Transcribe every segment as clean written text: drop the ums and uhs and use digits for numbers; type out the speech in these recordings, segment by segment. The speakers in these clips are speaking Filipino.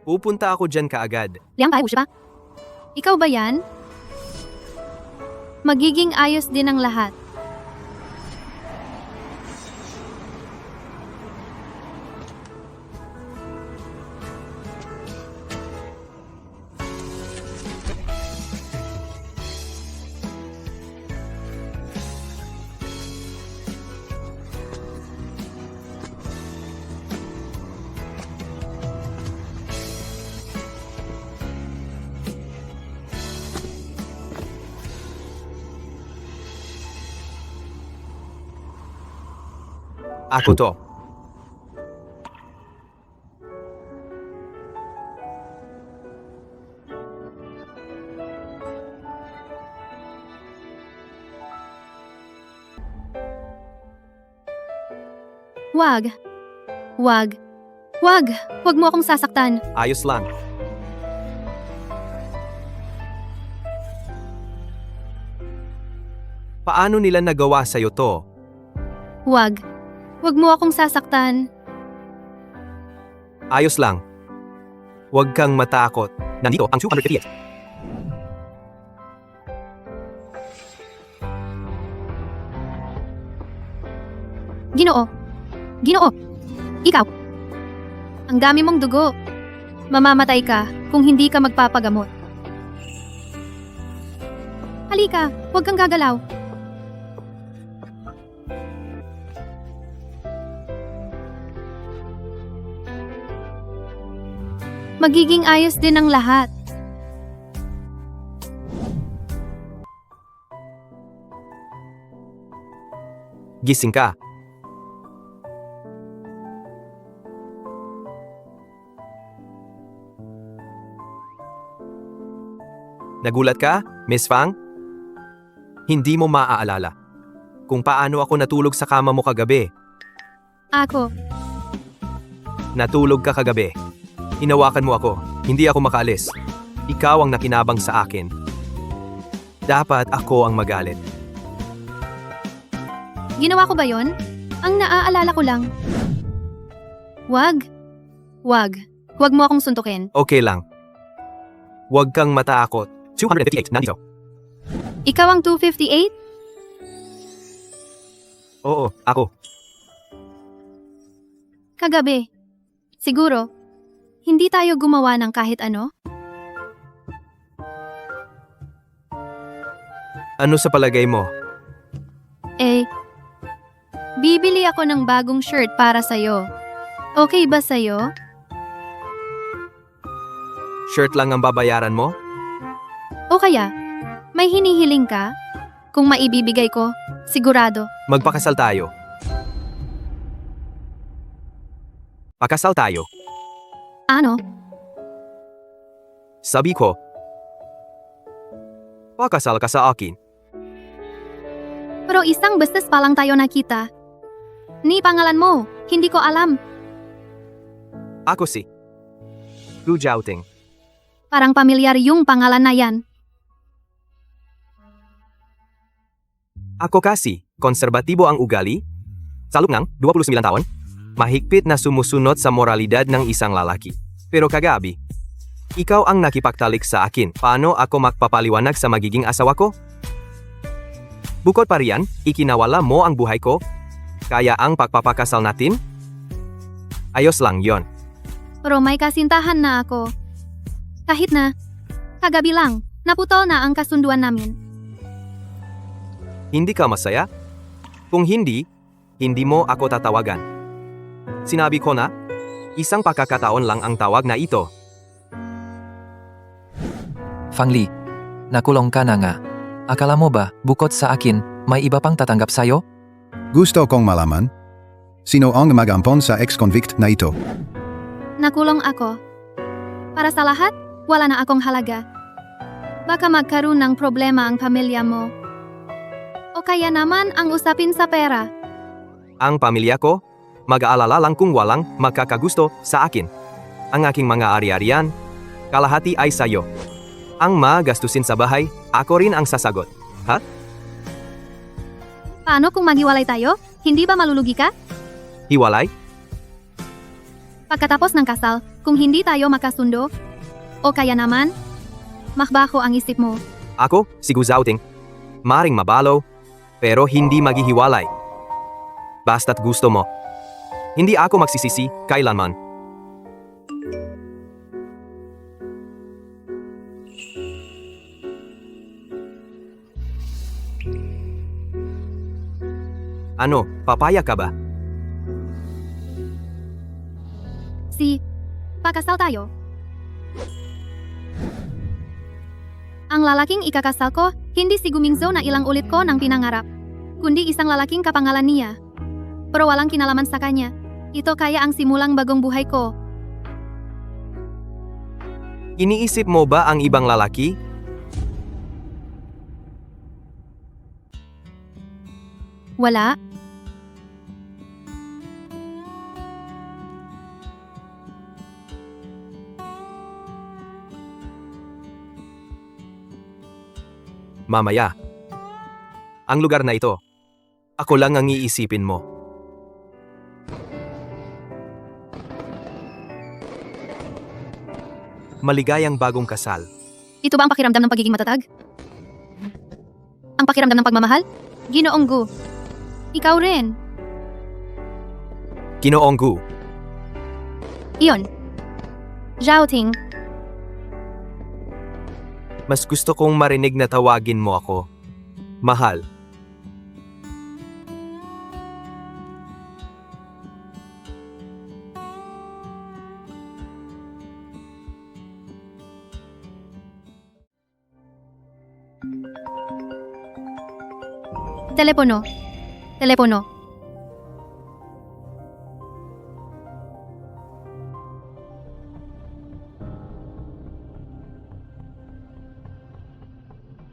Pupunta ako dyan kaagad. Liang Pai, ba? Ikaw ba yan? Magiging ayos din ang lahat. Ako to. Wag. Wag. Wag. Wag mo akong sasaktan. Ayos lang. Paano nila nagawa sa'yo to? Wag. Wag mo akong sasaktan. Ayos lang. Huwag kang matakot. Nandito ang 258. Ginoo. Ginoo. Ikaw. Ang dami mong dugo. Mamamatay ka kung hindi ka magpapagamot. Halika, huwag kang gagalaw. Magiging ayos din ang lahat. Gising ka. Nagulat ka, Miss Fang? Hindi mo maaalala kung paano ako natulog sa kama mo kagabi. Ako. Natulog ka kagabi. Hinawakan mo ako. Hindi ako makaalis. Ikaw ang nakinabang sa akin. Dapat ako ang magalit. Ginawa ko ba yon? Ang naaalala ko lang. Wag. Wag. Huwag mo akong suntukin. Okay lang. Huwag kang matakot. 258, nandito. Ikaw ang 258? Oo, ako. Kagabi. Siguro, hindi tayo gumawa ng kahit ano? Ano sa palagay mo? Bibili ako ng bagong shirt para sa'yo. Okay ba sa'yo? Shirt lang ang babayaran mo? O kaya, may hinihiling ka? Kung maibibigay ko, sigurado. Magpakasal tayo. Pakasal tayo. Ano? Sabi ko, pakasal ka sa akin. Pero isang beses pa lang tayo nakita. Ni pangalan mo, hindi ko alam. Ako si Gu Jiaoting. Parang pamilyar yung pangalan na yan. Ako kasi, konserbatibo ang ugali. Salok ng 29 taon. Mahigpit na sumusunod sa moralidad ng isang lalaki. Pero kagabi, ikaw ang nakipagtalik sa akin. Paano ako magpapaliwanag sa magiging asawa ko? Bukod pa riyan, ikinawala mo ang buhay ko. Kaya ang pagpapakasal natin? Ayos lang yon. Pero may kasintahan na ako. Kahit na, kagabi lang, naputol na ang kasunduan namin. Hindi ka masaya? Kung hindi, hindi mo ako tatawagan. Sinabi ko na, isang pagkakataon lang ang tawag na ito. Fang Li, nakulong ka na nga. Akala mo ba, bukod sa akin, may iba pang tatanggap sa'yo? Gusto kong malaman, sino ang mag-ampon sa ex-convict na ito? Nakulong ako. Para sa lahat, wala na akong halaga. Baka magkaroon ng problema ang pamilya mo. O kaya naman ang usapin sa pera. Ang pamilya ko, mag-aalala lang kung walang makakagusto sa akin. Ang aking mga ari-arian, kalahati ay sayo. Ang magastusin sa bahay, ako rin ang sasagot. Ha? Paano kung maghiwalay tayo? Hindi ba malulugi ka? Hiwalay? Pagkatapos ng kasal, Kung hindi tayo makasundo, o kaya naman, makbaho ang isip mo. Ako, si Gu Zhaoting. Maring mabalo, pero hindi maghihiwalay. Basta't gusto mo. Hindi ako magsisisi kailanman. Ano, papaya ka ba? Pakasal tayo. Ang lalaking ikakasal ko, hindi si Gumingzo na ilang ulit ko nang pinangarap, kundi isang lalaking kapangalan niya. Pero walang kinalaman sa kanya. Ito kaya ang simulang bagong buhay ko. Iniisip mo ba ang ibang lalaki? Wala. Mamaya. Ang lugar na ito. Ako lang ang iisipin mo. Maligayang bagong kasal. Ito ba ang pakiramdam ng pagiging matatag? Ang pakiramdam ng pagmamahal? Ginoong Gu. Ikaw rin. Ginoong Gu. Iyon. Zhaoting. Mas gusto kong marinig na tawagin mo ako. Mahal. Telepono. Telepono.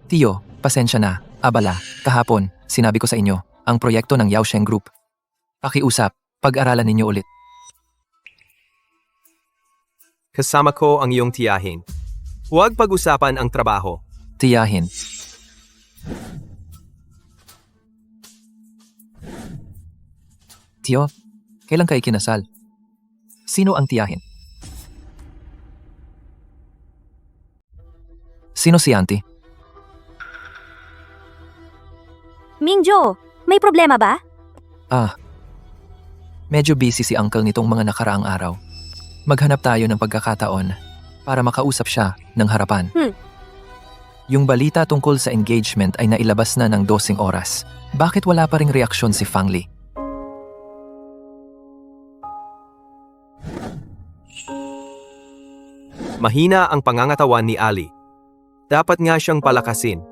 Tio, pasensya na. Abala, kahapon, sinabi ko sa inyo, ang proyekto ng Yaosheng Group. Pakiusap, pag-aralan ninyo ulit. Kasama ko ang iyong tiyahin. Huwag pag-usapan ang trabaho. Tiyahin. Tio, kailan ka ikinasal? Sino ang tiyahin? Sino si auntie? Mingjo, may problema ba? Medyo busy si uncle nitong mga nakaraang araw. Maghanap tayo ng pagkakataon para makausap siya ng harapan. Yung balita tungkol sa engagement ay nailabas na ng 12 oras. Bakit wala pa ring reaksyon si Fang Li? Mahina ang pangangatawan ni Ali. Dapat nga siyang palakasin.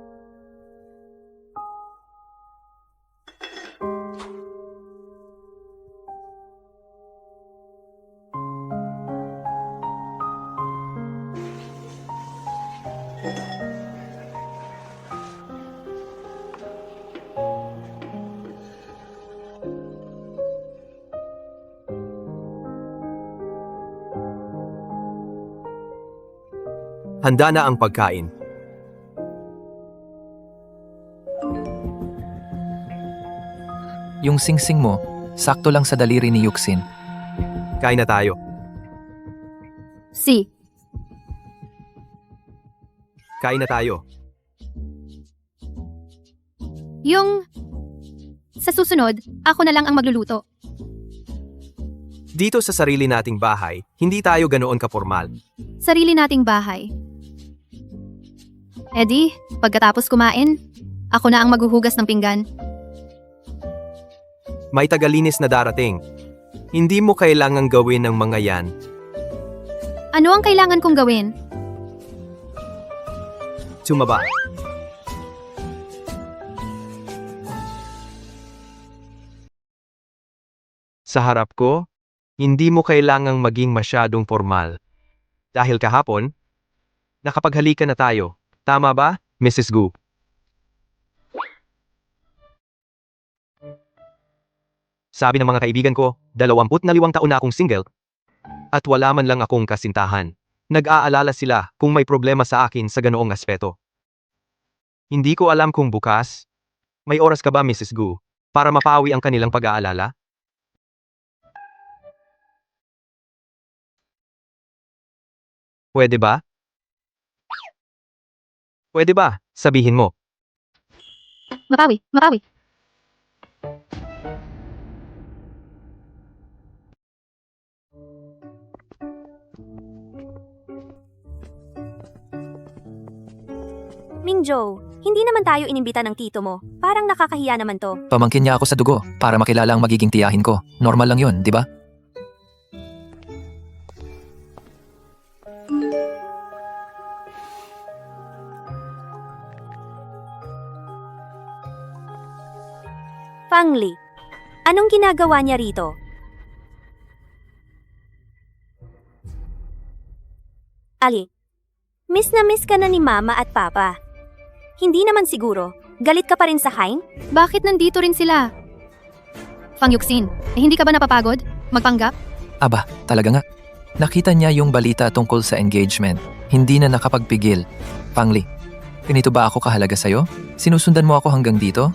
Handa na ang pagkain. Yung singsing mo, sakto lang sa daliri ni Yuxin. Kain na tayo. Kain na tayo. Sa susunod, ako na lang ang magluluto. Dito sa sarili nating bahay, hindi tayo ganoon kapormal. Sarili nating bahay. Eddie, pagkatapos kumain, ako na ang maghuhugas ng pinggan. May tagalinis na darating. Hindi mo kailangang gawin ng mga yan. Ano ang kailangan kong gawin? Tumaba. Sa harap ko, hindi mo kailangang maging masyadong formal. Dahil kahapon, nakapaghalikan na tayo. Tama ba, Mrs. Gu? Sabi ng mga kaibigan ko, 22 taon na akong single. At wala man lang akong kasintahan. Nag-aalala sila kung may problema sa akin sa ganoong aspeto. Hindi ko alam kung bukas. May oras ka ba, Mrs. Gu, para mapawi ang kanilang pag-aalala? Pwede ba? Pwede ba? Sabihin mo. Mapawi, mapawi. Mingjo, hindi naman tayo inimbita ng tito mo. Parang nakakahiya naman to. Pamangkin niya ako sa dugo para makilala ang magiging tiyahin ko. Normal lang yun, di ba? Fangli, anong ginagawa niya rito? Ali, miss na miss ka na ni mama at papa. Hindi naman siguro. Galit ka pa rin sa Hein? Bakit nandito rin sila? Fang Yuxin, hindi ka ba napapagod? Magpanggap? Aba, talaga nga. Nakita niya yung balita tungkol sa engagement. Hindi na nakapagpigil. Pangli, ganito ba ako kahalaga sa'yo? Sinusundan mo ako hanggang dito?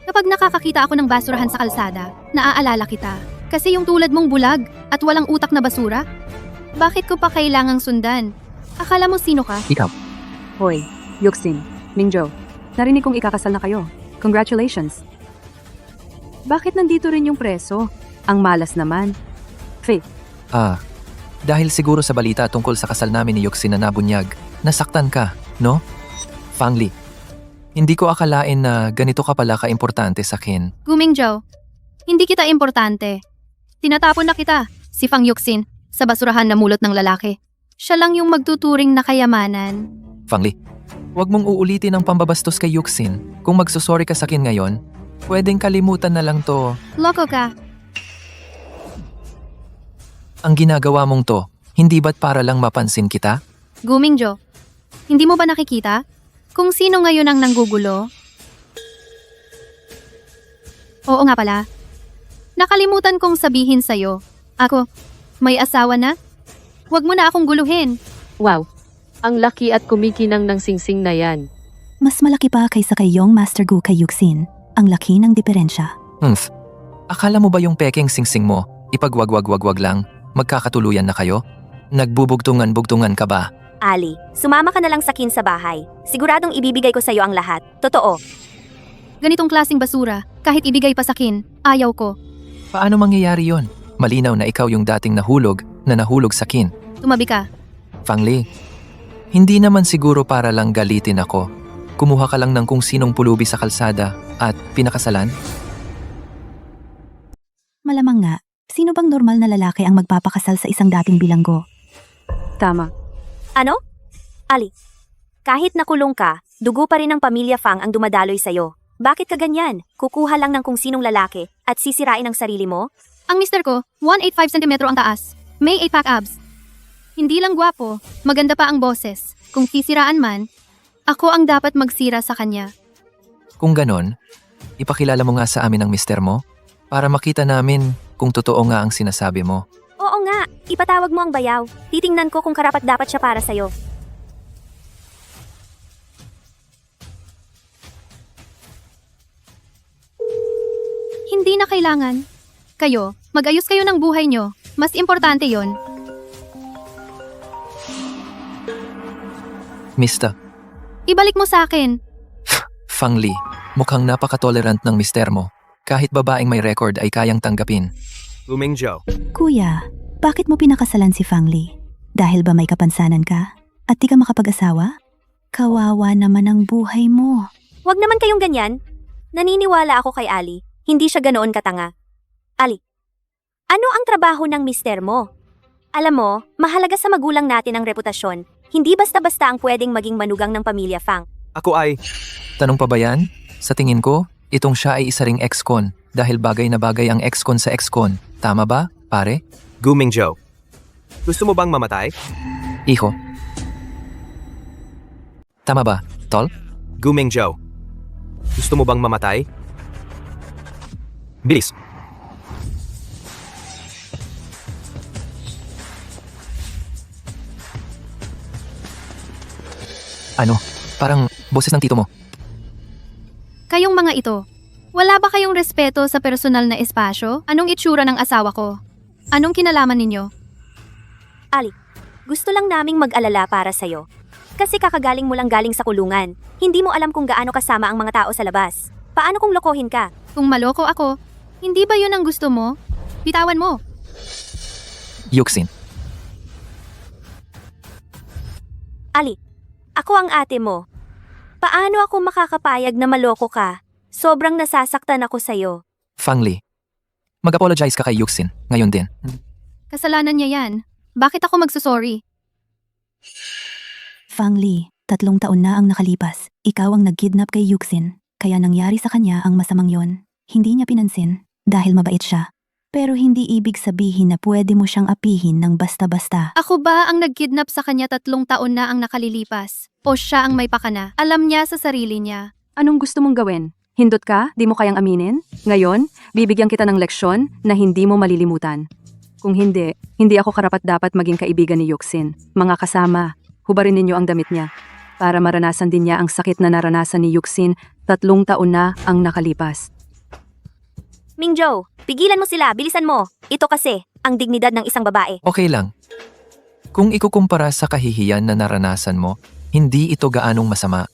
Kapag nakakakita ako ng basurahan sa kalsada, naaalala kita. Kasi yung tulad mong bulag at walang utak na basura. Bakit ko pa kailangang sundan? Akala mo sino ka? Ikaw. Hoy, Yuxin, Mingjo, narinig kong ikakasal na kayo. Congratulations. Bakit nandito rin yung preso? Ang malas naman. Faith, Dahil siguro sa balita tungkol sa kasal namin ni Yuxin na nabunyag, nasaktan ka, no? Fangli, hindi ko akalain na ganito ka pala ka-importante sa akin. Gumingjo, hindi kita importante. Tinatapon na kita, si Fang Yuxin, sa basurahan na mulot ng lalaki. Siya lang yung magtuturing na kayamanan. Fangli, huwag mong uulitin ang pambabastos kay Yuxin. Kung magsusorry ka sa akin ngayon, pwedeng kalimutan na lang to. Loko ka. Ang ginagawa mong to, hindi ba't para lang mapansin kita? Gumingjo, hindi mo ba nakikita? Kung sino ngayon ang nanggugulo? Oo nga pala. Nakalimutan kong sabihin sa'yo. Ako, may asawa na? Huwag mo na akong guluhin. Wow, ang laki at kumikinang ng singsing na yan. Mas malaki pa kaysa kay Yong Master Gu kay Yuxin. Ang laki ng diferensya. Akala mo ba yung peking singsing mo, ipagwagwagwagwag lang, magkakatuluyan na kayo? Nagbubugtungan-bugtungan ka ba? Ali, sumama ka na lang sa kin sa bahay. Siguradong ibibigay ko sa'yo ang lahat. Totoo. Ganitong klaseng basura, kahit ibigay pa sa akin, ayaw ko. Paano mangyayari yon? Malinaw na ikaw yung dating nahulog sa kin. Tumabi ka. Fangli, hindi naman siguro para lang galitin ako. Kumuha ka lang ng kung sinong pulubi sa kalsada at pinakasalan? Malamang nga, sino bang normal na lalaki ang magpapakasal sa isang dating bilanggo? tama. Ano? Ali, kahit nakulong ka, dugo pa rin ng pamilya Fang ang dumadaloy sa'yo. Bakit ka ganyan? Kukuha lang ng kung sinong lalaki at sisirain ang sarili mo? Ang mister ko, 185 cm ang taas. May 8-pack abs. Hindi lang gwapo, maganda pa ang boses. Kung sisiraan man, ako ang dapat magsira sa kanya. Kung ganon, ipakilala mo nga sa amin ang mister mo para makita namin kung totoo nga ang sinasabi mo. Oo nga, ipatawag mo ang bayaw. Titingnan ko kung karapat-dapat siya para sa'yo. Hindi na kailangan. Kayo, mag-ayos kayo ng buhay nyo. Mas importante yon. Mista, Ibalik mo sa akin. Fangli, mukhang napaka-tolerant ng mister mo. Kahit babaeng may record ay kayang tanggapin. Gumingjo. Kuya, bakit mo pinakasalan si Fangli? Dahil ba may kapansanan ka? At di ka makapag-asawa? Kawawa naman ang buhay mo. Huwag naman kayong ganyan. Naniniwala ako kay Ali. Hindi siya ganoon katanga. Ali, ano ang trabaho ng mister mo? Alam mo, mahalaga sa magulang natin ang reputasyon. Hindi basta-basta ang pwedeng maging manugang ng pamilya Fang. Ako ay... Tanong pa ba yan? Sa tingin ko, itong siya ay isa ring ex-con dahil bagay na bagay ang ex-con sa ex-con. Tama ba, pare? Gumingjo. Gusto mo bang mamatay? Iho. Tama ba, tol? Gumingjo. Gusto mo bang mamatay? Bilis. Ano? Parang boses ng tito mo. Kayong mga ito, wala ba kayong respeto sa personal na espasyo? Anong itsura ng asawa ko? Anong kinalaman ninyo? Ali, gusto lang naming mag-alala para sa'yo. Kasi kakagaling mo lang galing sa kulungan. Hindi mo alam kung gaano kasama ang mga tao sa labas. Paano kung lokohin ka? Kung maloko ako, hindi ba yun ang gusto mo? Bitawan mo. Yuxin, Ali, ako ang ate mo. Paano ako makakapayag na maloko ka? Sobrang nasasaktan ako sa'yo. Fangli. Mag-apologize ka kay Yuxin, ngayon din. Kasalanan niya yan. Bakit ako magsusorry? Fang Li, 3 taon na ang nakalipas. Ikaw ang nag-kidnap kay Yuxin, kaya nangyari sa kanya ang masamang yon. Hindi niya pinansin dahil mabait siya. Pero hindi ibig sabihin na pwede mo siyang apihin ng basta-basta. Ako ba ang nagkidnap sa kanya 3 taon na ang nakalilipas? O siya ang may pakana? Alam niya sa sarili niya. Anong gusto mong gawin? Hindot ka? Di mo kayang aminin? Ngayon, bibigyan kita ng leksyon na hindi mo malilimutan. Kung hindi, hindi ako karapat-dapat maging kaibigan ni Yuxin. Mga kasama, hubarin ninyo ang damit niya. Para maranasan din niya ang sakit na naranasan ni Yuxin 3 taon na ang nakalipas. Mingzhou, pigilan mo sila, bilisan mo. Ito kasi, ang dignidad ng isang babae. Okay lang. Kung ikukumpara sa kahihiyan na naranasan mo, hindi ito gaanong masama.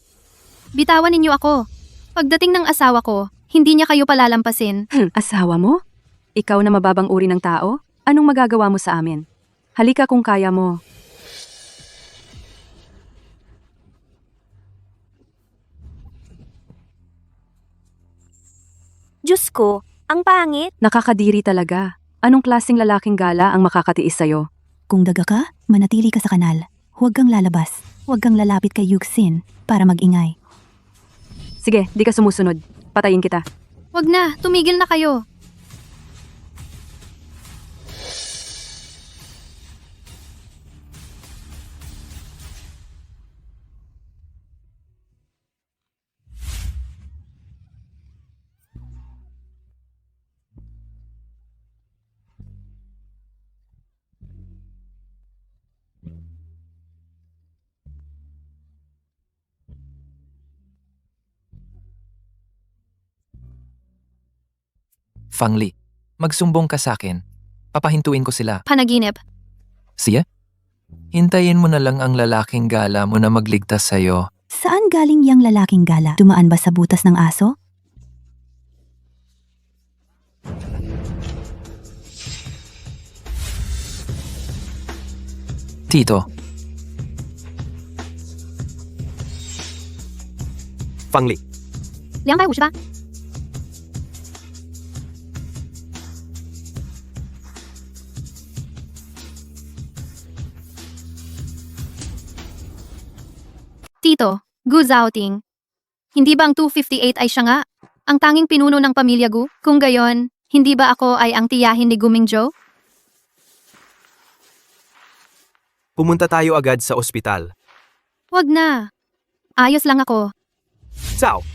Bitawan ninyo ako. Pagdating ng asawa ko, hindi niya kayo palalampasin. Asawa mo? Ikaw na mababang uri ng tao? Anong magagawa mo sa amin? Halika kung kaya mo. Diyos ko, ang pangit. Nakakadiri talaga. Anong klaseng lalaking gala ang makakatiis sa'yo? Kung daga ka, manatili ka sa kanal. Huwag kang lalabas. Huwag kang lalapit kay Yuxin para mag-ingay. Sige, di ka sumusunod. Patayin kita. Wag na, tumigil na kayo. Fangli, magsumbong ka sa akin. Papahintuin ko sila. Panaginip. Siya? Hintayin mo na lang ang lalaking gala mo na magligtas sa'yo. Saan galing yang lalaking gala? Dumaan ba sa butas ng aso? Tito, Fangli, 258. Tito, good outing. Hindi ba ang 258 ay siya nga? Ang tanging pinuno ng pamilya Gu? Kung gayon, hindi ba ako ay ang tiyahin ni Gu Mingzhou? pumunta tayo agad sa ospital. Wag na. Ayos lang ako. Sao,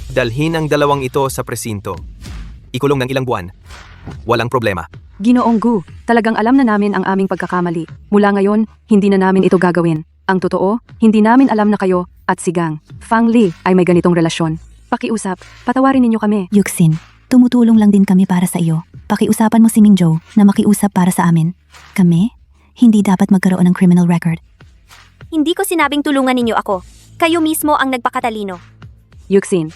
dalhin ang dalawang ito sa presinto. Ikulong ng ilang buwan. Walang problema. Ginoong Gu, talagang alam na namin ang aming pagkakamali. Mula ngayon, hindi na namin ito gagawin. Ang totoo, hindi namin alam na kayo at si Gang Fang Li ay may ganitong relasyon. Pakiusap, patawarin ninyo kami. Yuxin, tumutulong lang din kami para sa iyo. Pakiusapan mo si Mingzhou na makiusap para sa amin. Kami, hindi dapat magkaroon ng criminal record. Hindi ko sinabing tulungan ninyo ako. Kayo mismo ang nagpakatalino. Yuxin,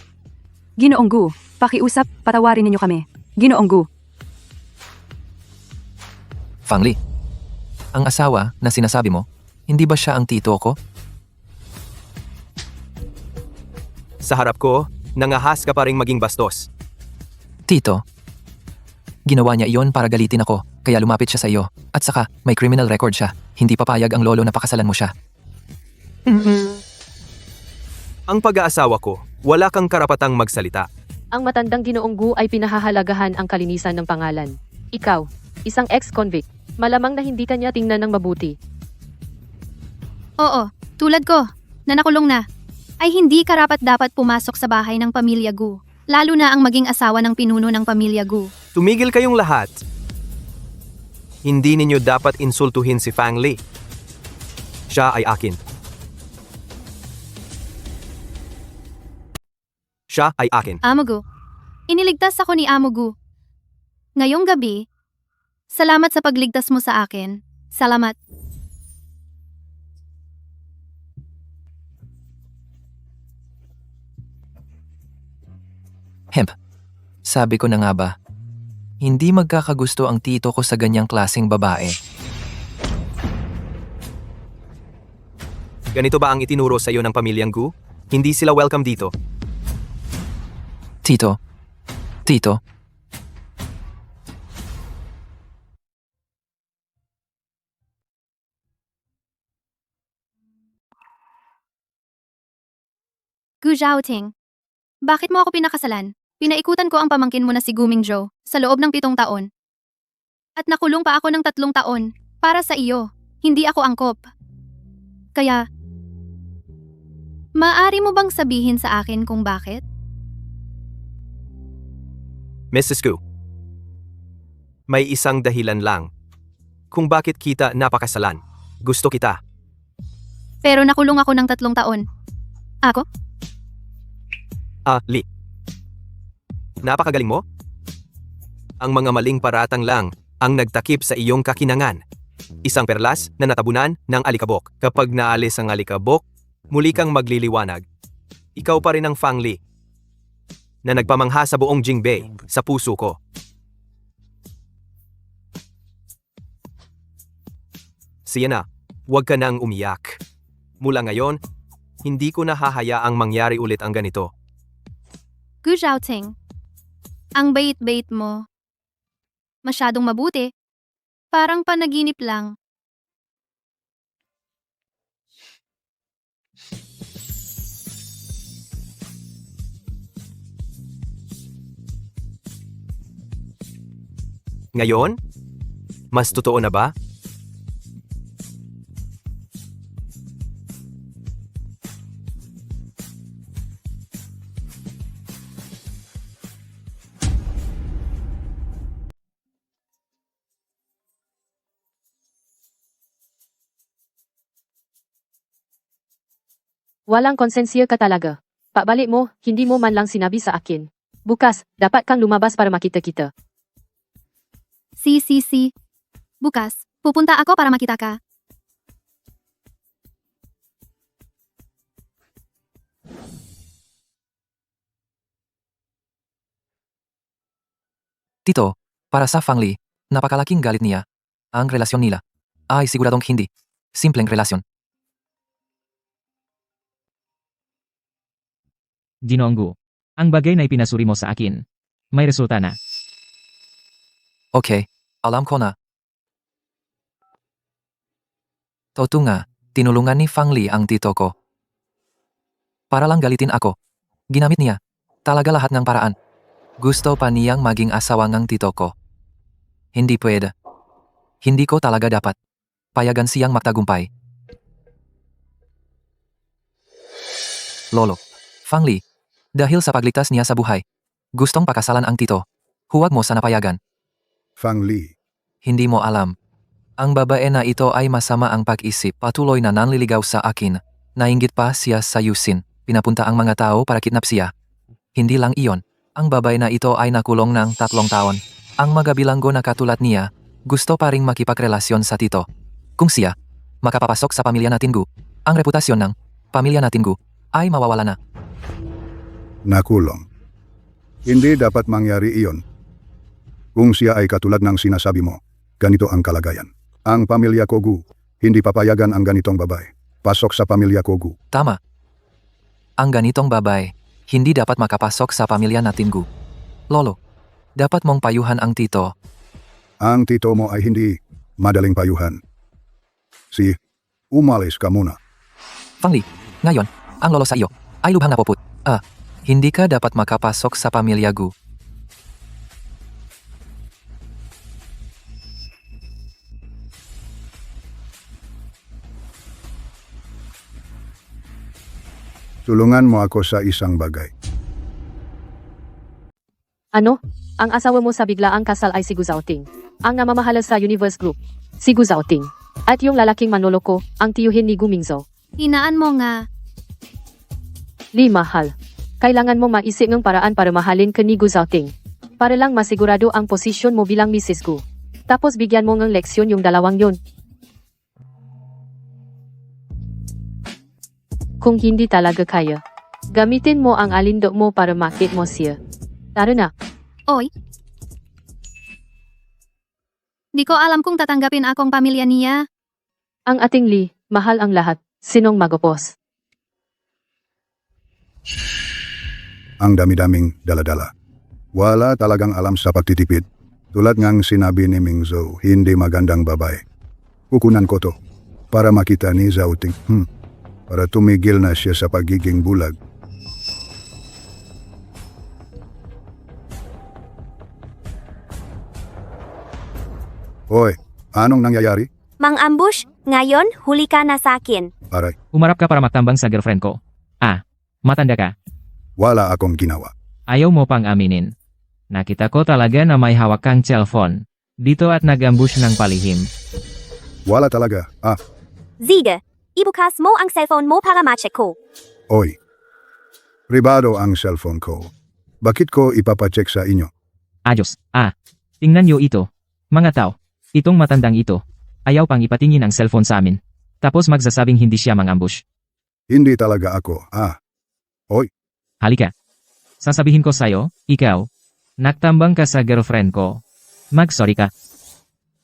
Ginoong Gu, pakiusap, patawarin ninyo kami. Ginoong Gu. Fangli, ang asawa na sinasabi mo, hindi ba siya ang tito ko? Sa harap ko, nangahas ka pa ring maging bastos. Tito, ginawa niya iyon para galitin ako, kaya lumapit siya sa iyo. At saka, may criminal record siya. Hindi papayag ang lolo na pakasalan mo siya. Ang pag-aasawa ko, wala kang karapatang magsalita. Ang matandang Ginoong Gu ay pinahahalagahan ang kalinisan ng pangalan. Ikaw, isang ex-convict, malamang na hindi kanya tingnan ng mabuti. Oo, tulad ko, na nakulong na, ay hindi karapat-dapat pumasok sa bahay ng pamilya Gu. Lalo na ang maging asawa ng pinuno ng pamilya Gu. Tumigil kayong lahat. Hindi ninyo dapat insultuhin si Fang Li. Siya ay akin. Siya ay akin. Amo Gu, iniligtas ako ni Amo Gu. Ngayong gabi, salamat sa pagligtas mo sa akin. Salamat. Hemp. Sabi ko na nga ba, hindi magkakagusto ang tito ko sa ganyang klaseng babae. Ganito ba ang itinuro sa iyo ng pamilyang Gu? Hindi sila welcome dito. Tito. Tito. Gu Zhaoting. Bakit mo ako pinakasalan? Pinaikutan ko ang pamangkin mo na si Guming Zhou sa loob ng 7 taon. At nakulong pa ako ng 3 taon para sa iyo. Hindi ako angkop. Kaya, maaari mo bang sabihin sa akin kung bakit? Mrs. Gu, may isang dahilan lang kung bakit kita napakasalan. Gusto kita. Pero nakulong ako ng 3 taon. Ako? Li. Napakagaling mo? Ang mga maling paratang lang ang nagtakip sa iyong kakinangan. Isang perlas na natabunan ng alikabok. Kapag naalis ang alikabok, muli kang magliliwanag. Ikaw pa rin ang Fang Li na nagpamangha sa buong Jingbei sa puso ko. Sienna, huwag ka nang umiyak. Mula ngayon, hindi ko na hahayaang mangyari ulit ang ganito. Gu Zhaoting. Ang bait-bait mo. Masyadong mabuti. Parang panaginip lang. Ngayon, mas totoo na ba? Walang konsensya ka talaga. Pabalik mo, hindi mo man lang sinabi sa akin. Bukas, dapat kang lumabas para makita kita. Si. Bukas, pupunta ako para makita ka. Tito, para sa Fang Li, napakalaking galit niya. Ang relasyon nila ay siguradong hindi simpleng relasyon. Ginoong Gu, ang bagay na ipinasuri mo sa akin, may resulta na. Okay, alam ko na. Totoo nga, tinulungan ni Fang Li ang tito ko. Para lang galitin ako. Ginamit niya talaga lahat ng paraan. Gusto pa niyang maging asawa ng tito ko. Hindi pwede. Hindi ko talaga dapat payagan siyang magtagumpay. Lolo, Fang Li, dahil sa pagligtas niya sa buhay, gustong pakasalan ang tito. Huwag mo sana payagan. Fang Li. Hindi mo alam. Ang babae na ito ay masama ang pag-isip. Patuloy na nanliligaw sa akin. Nainggit pa siya sa Yusin. Pinapunta ang mga tao para kidnap siya. Hindi lang iyon. Ang babae na ito ay nakulong ng 3 taon. Ang mga bilanggo na katulad niya, gusto pa ring makipagrelasyon sa tito. Kung siya makapapasok sa pamilya natin Gu, ang reputasyon ng pamilya natin Gu ay mawawala na. Nakulong. Hindi dapat mangyari iyon. Kung siya ay katulad ng sinasabi mo, ganito ang kalagayan. Ang pamilya ko Gu, hindi papayagan ang ganitong babae. Pasok sa pamilya ko Gu. Tama. Ang ganitong babae, hindi dapat makapasok sa pamilya natin Gu. Lolo, dapat mong payuhan ang tito. Ang tito mo ay hindi madaling payuhan. Umalis ka muna. Fang Li, ngayon, ang lolo sa iyo ay lubhang napuput. Hindi ka dapat makapasok sa pamilya Gu. Tulungan mo ako sa isang bagay. Ano? Ang asawa mo sa biglaang kasal ay si Gu Zhaoting. Ang namamahala sa Universe Group, si Gu Zhaoting. At yung lalaking manloloko, ang tiyuhin ni Gu Mingzhou. Hinaan mo nga. Li mahal. Kailangan mo maisip ng paraan para mahalin ka ni Gu Zhaoting. Para lang masigurado ang posisyon mo bilang Mrs. Gu. Tapos bigyan mo ng leksyon yung dalawang yun. Kung hindi talaga kaya, gamitin mo ang alindok mo para makit mo siya. Tara na. Oy. Di ko alam kung tatanggapin akong pamilya niya. Ang ating Lee, mahal ang lahat. Sinong magupos? Ang dami-daming dala-dala. Wala talagang alam sa pagtitipid. Tulad ngang sinabi ni Ming Zhou, hindi magandang babae. Kukunan ko to para makita ni Zhao Ting. Para tumigil na siya sa pagiging bulag. Hoy, anong nangyayari? Mang Ambush, ngayon, huli ka na sa akin. Aray, Umarap ka para magtambang sa girlfriend ko. Matanda ka. wala akong ginawa. Ayaw mo pang aminin. Nakita ko talaga na may hawak kang cellphone. Dito at nag-ambush ng palihim. Wala talaga. Ziga, ibukas mo ang cellphone mo para ma-check ko. Oy. Pribado ang cellphone ko. Bakit ko ipapacheck sa inyo? Ayos. Tingnan niyo ito. Mga tao. Itong matandang ito. Ayaw pang ipatingin ang cellphone sa amin. Tapos magsasabing hindi siya mang-ambush. Hindi talaga ako. Halika. Sasabihin ko sa'yo, ikaw, nagtambang ka sa girlfriend ko. Mag-sorry ka.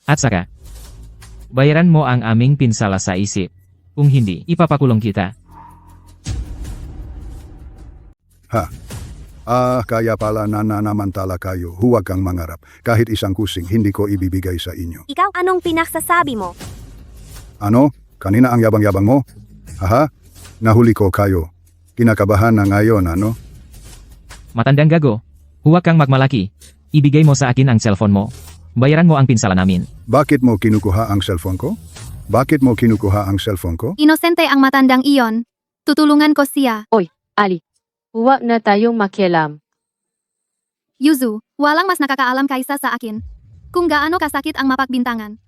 At saka, bayaran mo ang aming pinsala sa isip. Kung hindi, ipapakulong kita. Kaya pala nananamantala kayo. Huwag kang mangarap. Kahit isang kusing, hindi ko ibibigay sa inyo. Ikaw anong pinaksasabi mo? Ano? Kanina ang yabang-yabang mo? Nahuli ko kayo. Kinakabahan na ngayon, ano? Matandang gago. Huwag kang magmalaki. Ibigay mo sa akin ang cellphone mo. Bayaran mo ang pinsala namin. Bakit mo kinukuha ang cellphone ko? Bakit mo kinukuha ang cellphone ko? Inosente ang matandang iyon. Tutulungan ko siya. Ali, huwag na tayong makialam. Yuzu, walang mas nakakaalam kaysa sa akin. Kung gaano kasakit ang mapagbintangan.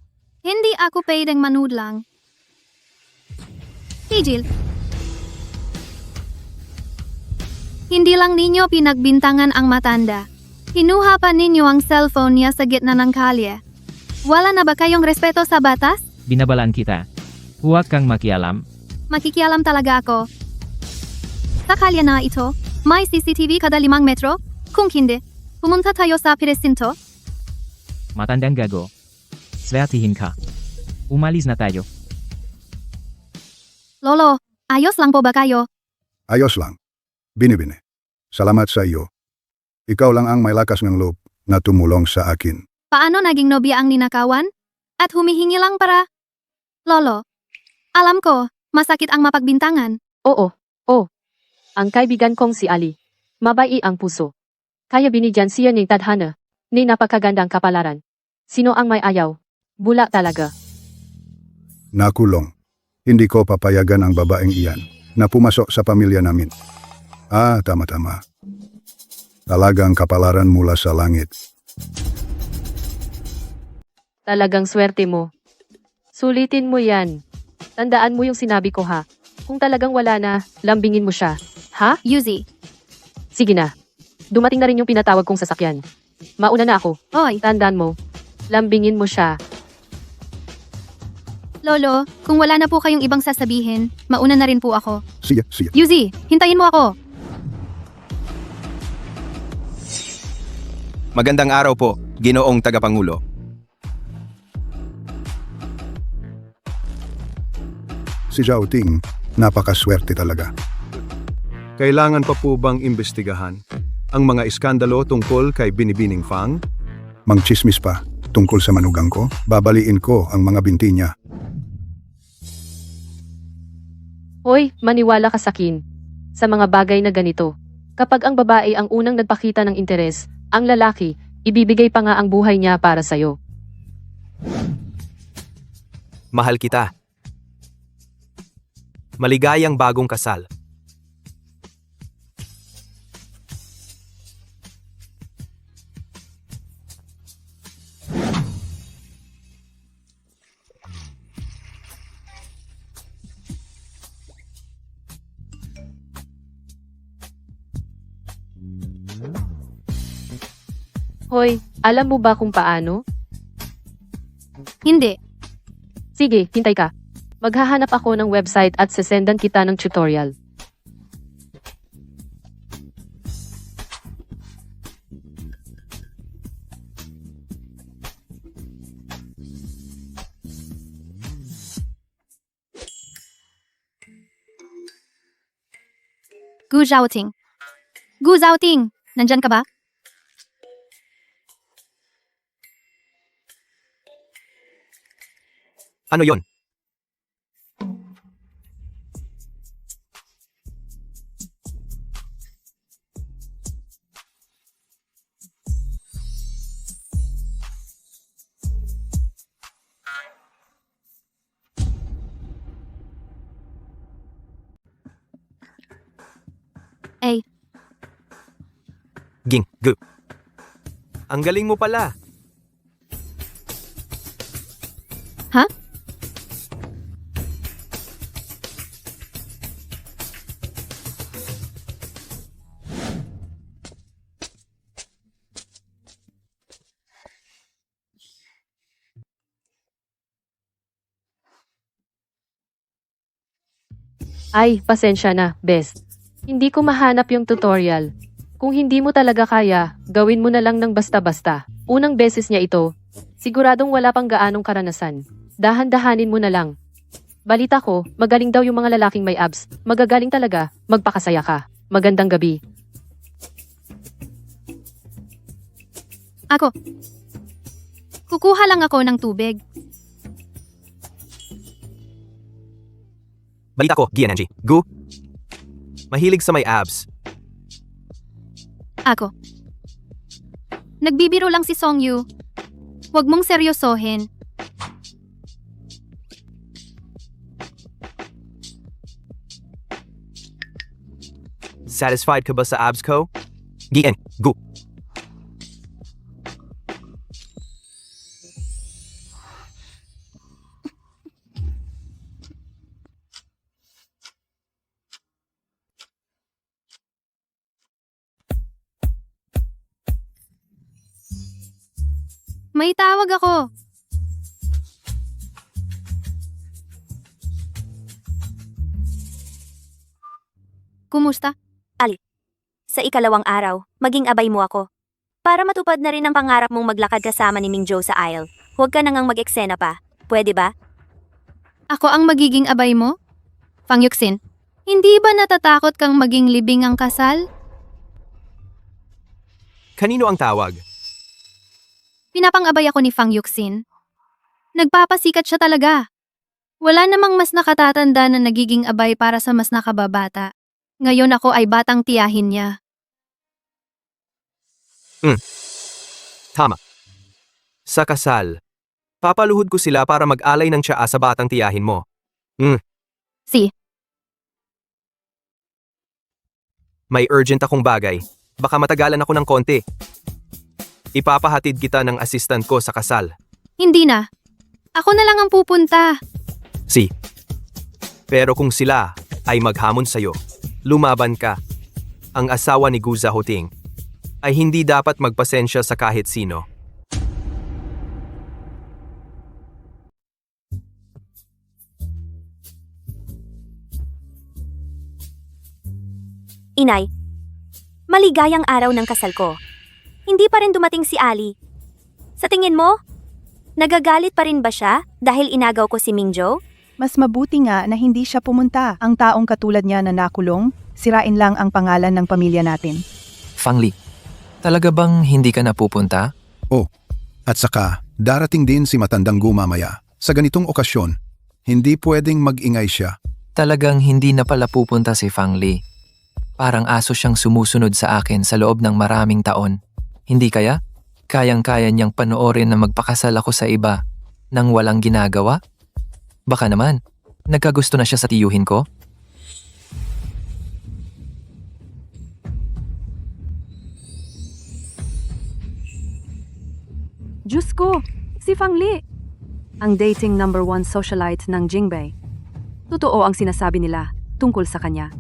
Hindi ako pwedeng manood lang. Tigil. Hindi lang ninyo pinagbintangan ang matanda. Kinuha pa ninyo ang cellphone niya sa gitna ng kalye. Wala na ba kayong respeto sa batas? Binabalaan kita. Huwag kang makialam. Makikialam talaga ako. Sa kalye na ito, may CCTV kada 5 metro? Kung hindi, pumunta tayo sa presinto. Matandang gago. Swertihin ka. Umalis na tayo. Lolo, ayos lang po ba kayo? Ayos lang. Binibini. Salamat sa iyo. Ikaw lang ang may lakas ng loob na tumulong sa akin. Paano naging nobya ang ninakawan? At humihingi lang para... Lolo, alam ko, masakit ang mapagbintangan. Oo. Ang kaibigan kong si Ali. Mabai ang puso. Kaya binigyan siya ng tadhana. Ni napakagandang kapalaran. Sino ang may ayaw? Bula talaga. Nakulong. Hindi ko papayagan ang babaeng iyan na pumasok sa pamilya namin. Tama-tama. Talagang kapalaran mula sa langit. Talagang swerte mo. Sulitin mo yan. Tandaan mo yung sinabi ko ha. Kung talagang wala na, lambingin mo siya. Ha? Yuzi, Sige na. Dumating na rin yung pinatawag kong sasakyan. Mauna na ako. oy, Tandaan mo. Lambingin mo siya. Lolo, kung wala na po kayong ibang sasabihin, mauna na rin po ako. Siya. Yuzi, hintayin mo ako. Magandang araw po, Ginoong Tagapangulo. Si Zhao Ting, napakaswerte talaga. Kailangan pa po bang imbestigahan ang mga iskandalo tungkol kay Binibining Fang? Mangchismis pa tungkol sa manugang ko, babaliin ko ang mga binti niya. Hoy, maniwala ka sa akin. Sa mga bagay na ganito. Kapag ang babae ang unang nagpakita ng interes, ang lalaki, ibibigay pa nga ang buhay niya para sa'yo. Mahal kita. Maligayang bagong kasal. Hoy, alam mo ba kung paano? Hindi. Sige, hintay ka. Maghahanap ako ng website at sesendan kita ng tutorial. Gu Zhaoting. Gu Zhaoting, nandyan ka ba? Ano yon? Eh, Ging, gu. Ang galing mo pala. Ha? Ay, pasensya na, best. Hindi ko mahanap yung tutorial. Kung hindi mo talaga kaya, gawin mo na lang ng basta-basta. Unang beses niya ito. Siguradong wala pang gaanong karanasan. Dahan-dahanin mo na lang. Balita ko, magaling daw yung mga lalaking may abs. Magagaling talaga, magpakasaya ka. Magandang gabi. ako. Kukuha lang ako ng tubig. Balita ko, GNNG. Gu. Mahilig sa may abs. Ako. Nagbibiro lang si Songyu. Huwag mong seryosohin. Satisfied ka ba sa abs ko? GN. Gu. May tawag ako. Kumusta? Sa ikalawang araw, maging abay mo ako. Para matupad na rin ang pangarap mong maglakad kasama ni Mingzhou sa aisle, huwag ka nang mag-eksena pa. Pwede ba? Ako ang magiging abay mo? Fang Yuxin, hindi ba natatakot kang maging libing ang kasal? Kanino ang tawag? Pinapang-abay ako ni Fang Yuxin. Nagpapasikat siya talaga. Wala namang mas nakatatanda na nagiging abay para sa mas nakababata. Ngayon ako ay batang tiyahin niya. Tama. Sa kasal, papaluhod ko sila para mag-alay ng tsaa sa batang tiyahin mo. Si, May urgent akong bagay. Baka matagalan ako ng konti. Ipapahatid kita ng assistant ko sa kasal. hindi na. Ako na lang ang pupunta. Si. Pero kung sila ay maghamon sa'yo, lumaban ka. Ang asawa ni Gu Zhaoting ay hindi dapat magpasensya sa kahit sino. Inay, maligayang araw ng kasal ko. Hindi pa rin dumating si Ali. Sa tingin mo, nagagalit pa rin ba siya dahil inagaw ko si Mingzhou? Mas mabuti nga na hindi siya pumunta. Ang taong katulad niya na nakulong, sirain lang ang pangalan ng pamilya natin. Fang Li, talaga bang hindi ka napupunta? At saka, darating din si matandang Gu mamaya. Sa ganitong okasyon, hindi pwedeng mag-ingay siya. Talagang hindi na pala pupunta si Fang Li. Parang aso siyang sumusunod sa akin sa loob ng maraming taon. Hindi kaya? Kayang-kaya niyang panoorin na magpakasal ako sa iba nang walang ginagawa? Baka naman, nagkagusto na siya sa tiyuhin ko? Diyos ko, si Fang Li! Ang dating #1 socialite ng Jingbei. Totoo ang sinasabi nila tungkol sa kanya.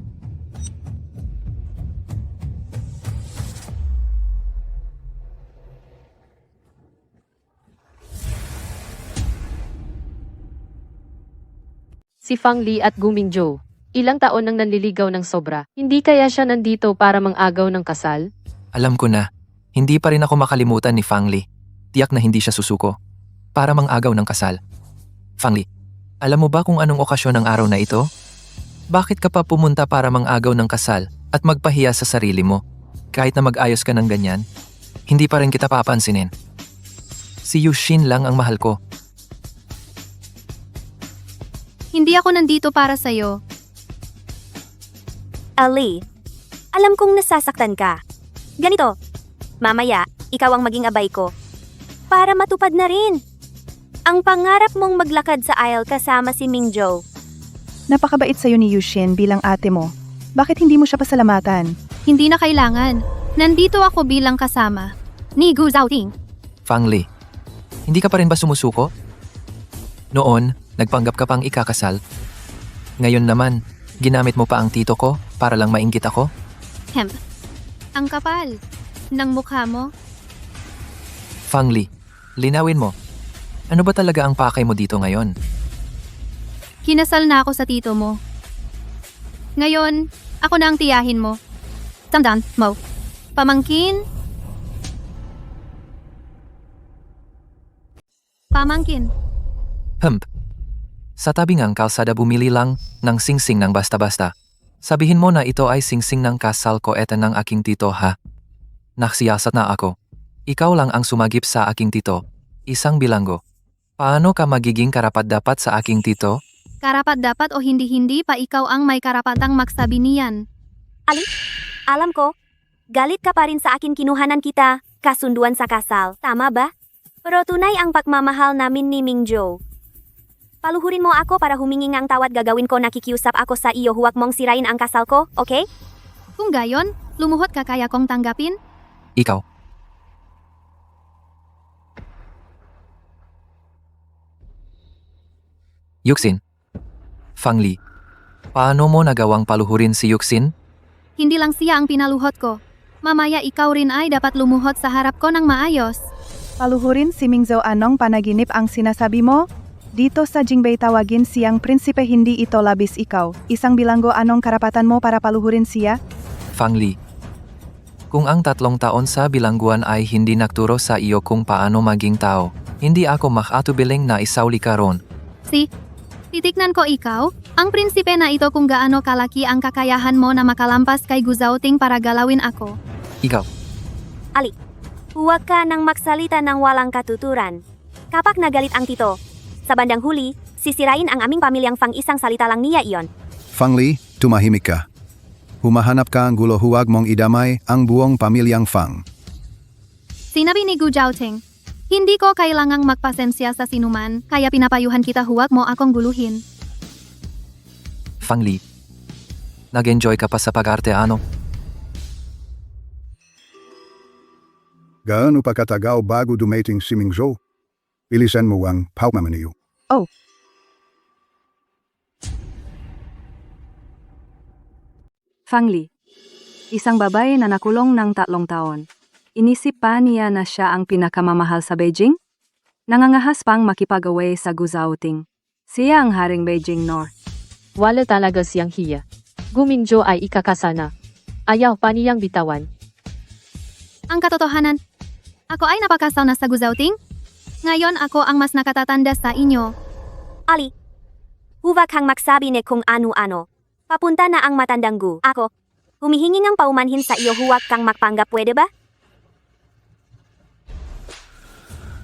Si Fang Li at Gu Mingzhou. Ilang taon nang nanliligaw ng sobra. Hindi kaya siya nandito para mang-agaw ng kasal? Alam ko na, hindi pa rin ako makalimutan ni Fang Li. Tiyak na hindi siya susuko. Para mang-agaw ng kasal. Fang Li, alam mo ba kung anong okasyon ng araw na ito? Bakit ka pa pumunta para mang-agaw ng kasal at magpahiya sa sarili mo. Kahit na mag-ayos ka ng ganyan, hindi pa rin kita papansinin. Si Yushin lang ang mahal ko. Hindi ako nandito para sa'yo. Ali, alam kong nasasaktan ka. Ganito, mamaya, ikaw ang maging abay ko. Para matupad na rin ang pangarap mong maglakad sa aisle kasama si Mingjo. Napakabait sa'yo ni Yushin bilang ate mo. Bakit hindi mo siya pasalamatan? Hindi na kailangan. Nandito ako bilang kasama ni Gu Zhaoting. Fang Li, hindi ka pa rin ba sumusuko? Noon, nagpanggap ka pang ikakasal. Ngayon naman, ginamit mo pa ang tito ko para lang mainggit ako? Ang kapal ng mukha mo. Fang Li, linawin mo. Ano ba talaga ang pakay mo dito ngayon? Kinasal na ako sa tito mo. Ngayon, ako na ang tiyahin mo. Tandaan mo. Pamangkin. Pamangkin. Sa tabi ngang kalsada bumili lang ng singsing ng basta-basta. Sabihin mo na ito ay singsing ng kasal ko eto ng aking tito ha. Naksiyasat na ako. Ikaw lang ang sumagip sa aking tito. Isang bilanggo. Paano ka magiging karapat-dapat sa aking tito? Karapat-dapat o hindi-hindi pa ikaw ang may karapatang magsabi niyan. Ali, alam ko, galit ka pa rin sa akin kinuhanan kita, kasunduan sa kasal, tama ba? Pero tunay ang pagmamahal namin ni Mingjo. Paluhurin mo ako para humingi ng tawad, gagawin ko, nakikiusap ako sa iyo, huwag mong sirain ang kasal ko, okay? Kung gayon, lumuhod ka, kaya kong tanggapin? Ikaw. Yuksin. Fang Li, paano mo nagawang paluhurin si Yuksin? Hindi lang siya ang pinaluhod ko. Mamaya ikaw rin ay dapat lumuhod sa harap ko ng maayos. Paluhurin si Mingzo, anong panaginip ang sinasabi mo? Dito sa Jingbei tawagin siyang prinsipe, hindi ito labis ikaw. Isang bilanggo, anong karapatan mo para paluhurin siya? Fang Li, kung ang 3 taon sa bilangguan ay hindi nagturo sa iyo kung paano maging tao, hindi ako makatubiling na isauli ka ron. Titiknan ko ikaw, ang prinsipe na ito, kung gaano kalaki ang kakayahan mo na makalampas kay Gu Zhaoting para galawin ako. Ikaw. Ali, huwag ka nang magsalita ng walang katuturan. Kapag nagalit ang tito, sa bandang huli, sisirain ang aming pamilyang Fang, isang salita lang niya iyon. Fang Li, tumahimik ka. Humahanap ka ang gulo, huwag mong idamay ang buong pamilyang Fang. Sinabi ni Gu Zhaoting, hindi ko kailangang magpasensya sa sinuman, kaya pinapayuhan kita, huwag mo akong guluhin. Fang Li, nag-enjoy ka pa sa pag-arte ano? Gaano pa katagaw bago dumating si Mingzo? Bilisan mo ang pagmamaniyo. Fang Li, isang babae na nakulong ng 3 taon. Inisip pa niya na siya ang pinakamamahal sa Beijing? Nangangahas pang makipag-away sa Gu Zhaoting. Siya ang haring Beijing North. Wala talaga siyang hiya. Gumingjo ay ikakasana. Ayaw pa niyang bitawan. Ang katotohanan, ako ay napakasaw na sa Gu Zhaoting. Ngayon ako ang mas nakatatanda sa inyo. Ali, huwag kang magsabi ni kung ano-ano. Papunta na ang matandang Gu. Ako, humihingi ng paumanhin sa iyo, huwag kang magpanggap, pwede ba?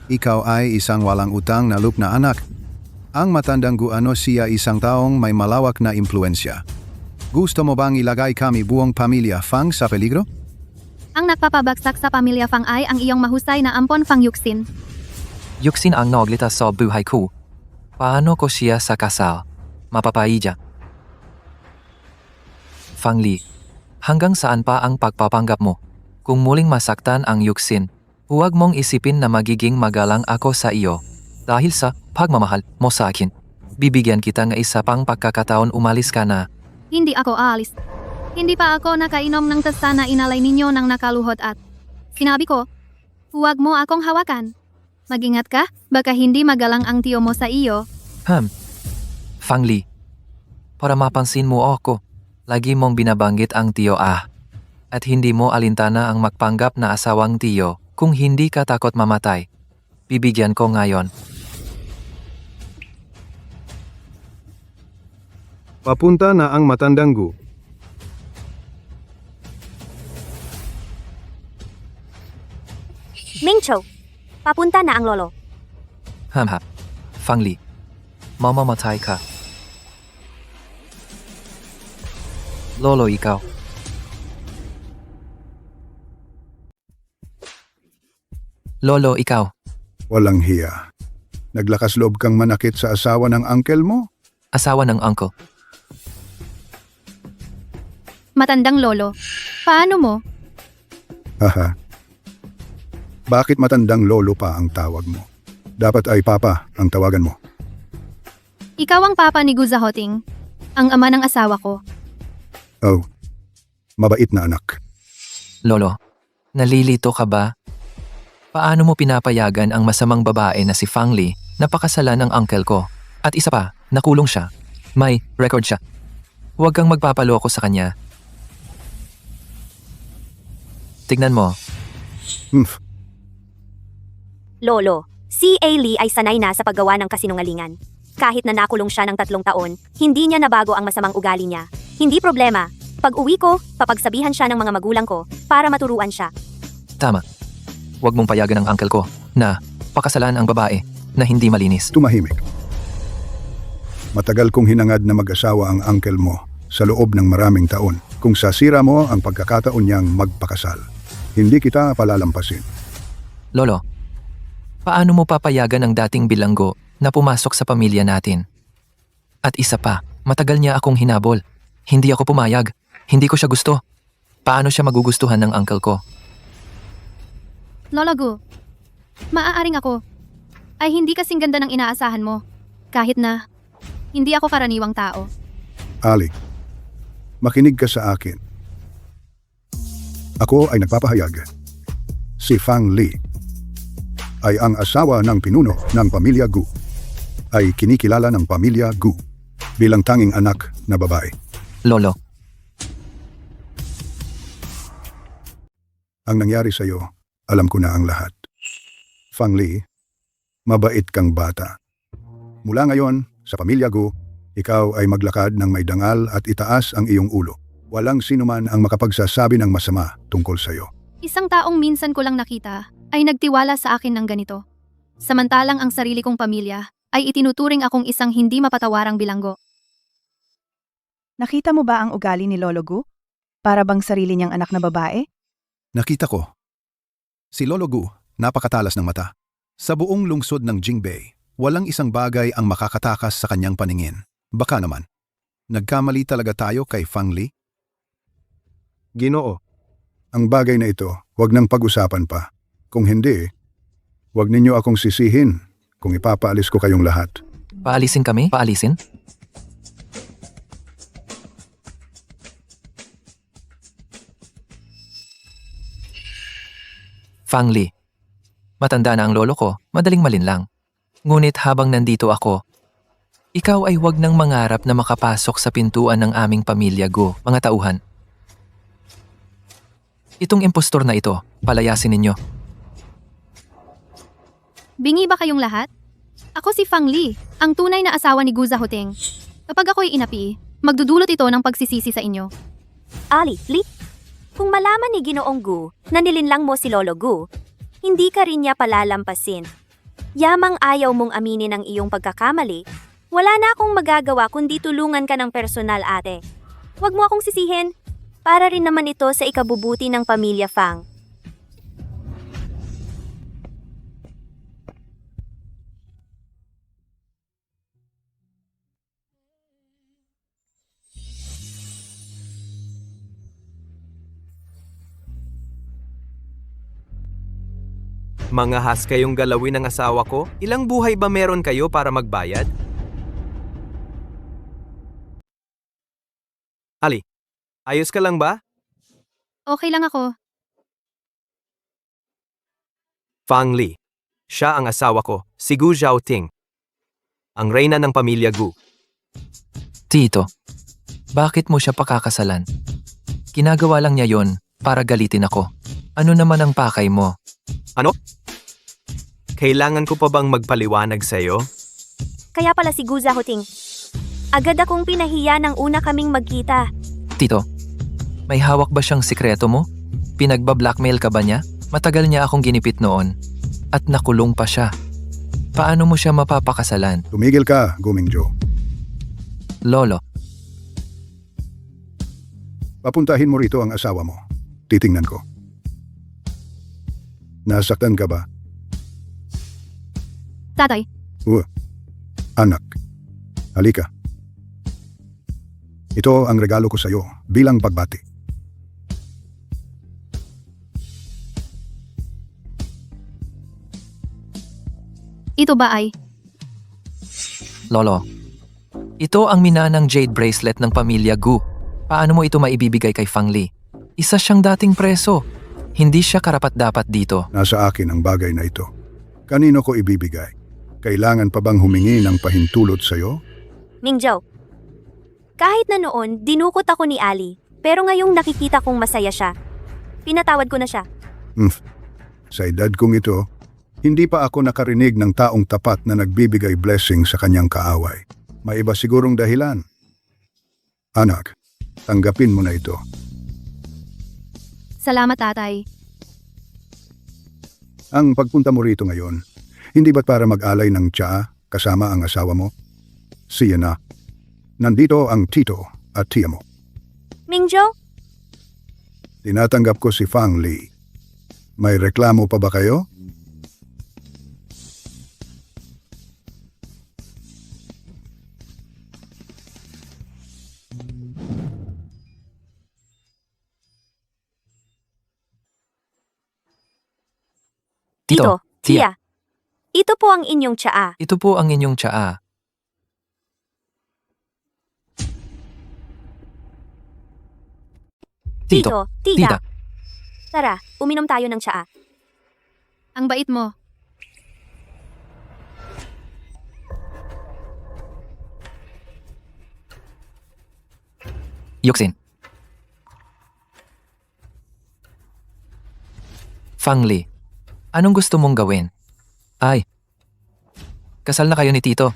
Ikaw ay isang walang utang na loob na anak. Ang matandang Gu, ano siya, isang taong may malawak na impluensya. Gusto mo bang ilagay kami buong pamilya Fang sa peligro? Ang nagpapabagsak sa pamilya Fang ay ang iyong mahusay na ampon, Fang Yuksin. Yuksin ang naglitas sa buhay ko. Paano ko siya sa kasal? Mapapaiya. Fang Li, hanggang saan pa ang pagpapanggap mo? Kung muling masaktan ang Yuksin, huwag mong isipin na magiging magalang ako sa iyo. Dahil sa pagmamahal mo sa akin, bibigyan kita ng isa pang pagkakataon, umalis ka na. Hindi ako aalis. Hindi pa ako nakainom ng tasa na inalay ninyo ng nakaluhod at sinabi ko, huwag mo akong hawakan. Mag-ingat ka, baka hindi magalang ang tiyo mo sa iyo. Fang Li, para mapansin mo ako, lagi mong binabanggit ang tiyo at hindi mo alintana ang magpanggap na asawang tiyo. Kung hindi ka takot mamatay, bibigyan ko ngayon. Papunta na ang matandang Gu. Mingcho, papunta na ang lolo. Hamha. Fangli. Mamamatay ka. Lolo, ikaw. Lolo, ikaw. Walang hiya. Naglakas loob kang manakit sa asawa ng uncle mo? Asawa ng uncle. Matandang lolo. Paano mo? Haha. Bakit matandang lolo pa ang tawag mo? Dapat ay papa ang tawagan mo. Ikaw ang papa ni Guzahoting, ang ama ng asawa ko. Oh, mabait na anak. Lolo, nalilito ka ba? Paano mo pinapayagan ang masamang babae na si Fangli na pakasalan ng uncle ko? At isa pa, nakulong siya. May record siya. Huwag kang magpapaloko sa kanya. Tignan mo, Humph, Lolo, si Ailey ay sanay na sa paggawa ng kasinungalingan. Kahit na nakulong siya ng 3 taon, hindi niya nabago ang masamang ugali niya. Hindi problema. Pag uwi ko, papagsabihan siya ng mga magulang ko para maturuan siya. tama. Huwag mong payagan ang uncle ko na pakasalan ang babae na hindi malinis. tumahimik. Matagal kong hinangad na mag-asawa ang uncle mo sa loob ng maraming taon kung sasira mo ang pagkakataon niyang magpakasal. Hindi kita palalampasin. Lolo, paano mo papayagan ang dating bilanggo na pumasok sa pamilya natin? At isa pa, matagal niya akong hinabol. Hindi ako pumayag. Hindi ko siya gusto. Paano siya magugustuhan ng uncle ko? Lolo Gu, maaaring ako ay hindi kasing ganda ng inaasahan mo. Kahit na hindi ako karaniwang tao. Ali, makinig ka sa akin. Ako ay nagpapahayag. Si Fang Li ay ang asawa ng pinuno ng pamilya Gu. Ay kinikilala ng pamilya Gu bilang tanging anak na babae. Lolo, Ang nangyari sa'yo, alam ko na ang lahat. Fang Li, mabait kang bata. Mula ngayon, sa pamilya Gu, ikaw ay maglakad ng may dangal at itaas ang iyong ulo. Walang sinuman ang makapagsasabi ng masama tungkol sa'yo. Isang taong minsan ko lang nakita ay nagtiwala sa akin ng ganito. Samantalang ang sarili kong pamilya ay itinuturing akong isang hindi mapatawarang bilanggo. Nakita mo ba ang ugali ni Lolo Gu? Para bang sarili niyang anak na babae? Nakita ko. Si Lolo Gu, napakatalas ng mata. Sa buong lungsod ng Jingbei, walang isang bagay ang makakatakas sa kanyang paningin. Baka naman, nagkamali talaga tayo kay Fang Li? Ginoo, Ang bagay na ito, huwag nang pag-usapan pa. Kung hindi, huwag ninyo akong sisihin kung ipapaalis ko kayong lahat. paalisin kami? Paalisin? Fang Li, matanda na ang lolo ko, madaling malinlang. Ngunit habang nandito ako, ikaw ay huwag nang mangarap na makapasok sa pintuan ng aming pamilya Gu, mga tauhan. Itong impostor na ito, palayasin ninyo. Bingi ba kayong lahat? Ako si Fang Li, ang tunay na asawa ni Gu Zahoting. Kapag ako'y inapi, magdudulot ito ng pagsisisi sa inyo. Ali, Li, kung malaman ni Ginoong Gu na nilinlang mo si Lolo Gu, hindi ka rin niya palalampasin. Yamang ayaw mong aminin ang iyong pagkakamali, wala na akong magagawa kundi tulungan ka ng personal, ate. Huwag mo akong sisihin. Para rin naman ito sa ikabubuti ng pamilya Fang. Mga has kayong galawin ng asawa ko? Ilang buhay ba meron kayo para magbayad? Ali, ayos ka lang ba? Okay lang ako. Fang Li. Siya ang asawa ko, si Gu Zhaoting. Ang reyna ng pamilya Gu. Tito, bakit mo siya pakakasalan? Ginagawa lang niya yon para galitin ako. Ano naman ang pakay mo? Ano? Kailangan ko pa bang magpaliwanag sa'yo? Kaya pala si Gu Zahoting. Agad akong pinahiya nang una kaming magkita. Tito, may hawak ba siyang sikreto mo? Pinagba-blackmail ka ba niya? Matagal niya akong ginipit noon at nakulong pa siya. Paano mo siya mapapakasalan? Tumigil ka, Gu Mingzhou. Lolo, Papuntahin mo rito ang asawa mo. Titingnan ko. Nasaktan ka ba? Tatay, Anak. Halika. Ito ang regalo ko sa iyo bilang pagbati. ito ba ay? Lolo. Ito ang minanang jade bracelet ng pamilya Gu. Paano mo ito maibibigay kay Fang Li? Isa siyang dating preso. Hindi siya karapat-dapat dito. Nasa akin ang bagay na ito. Kanino ko ibibigay? Kailangan pa bang humingi ng pahintulot sa iyo? Mingzhou, kahit na noon, dinukot ako ni Ali, pero ngayong nakikita kong masaya siya, pinatawad ko na siya. Sa edad kong ito, hindi pa ako nakarinig ng taong tapat na nagbibigay blessing sa kanyang kaaway. May iba sigurong dahilan. Anak, tanggapin mo na ito. Salamat, tatay. Ang pagpunta mo rito ngayon, hindi ba't para mag-alay ng tsaa kasama ang asawa mo? Siya na. Nandito ang tito at tiya mo. Mingzhou, Tinatanggap ko si Fang Li. May reklamo pa ba kayo? Tito, Tia, ito po ang inyong tsaa. Ito po ang inyong tsaa. Tito, Tita. Tita. Tara, uminom tayo ng tsaa. Ang bait mo. Yuxin. Fang Li, anong gusto mong gawin? Ay, kasal na kayo ni Tito.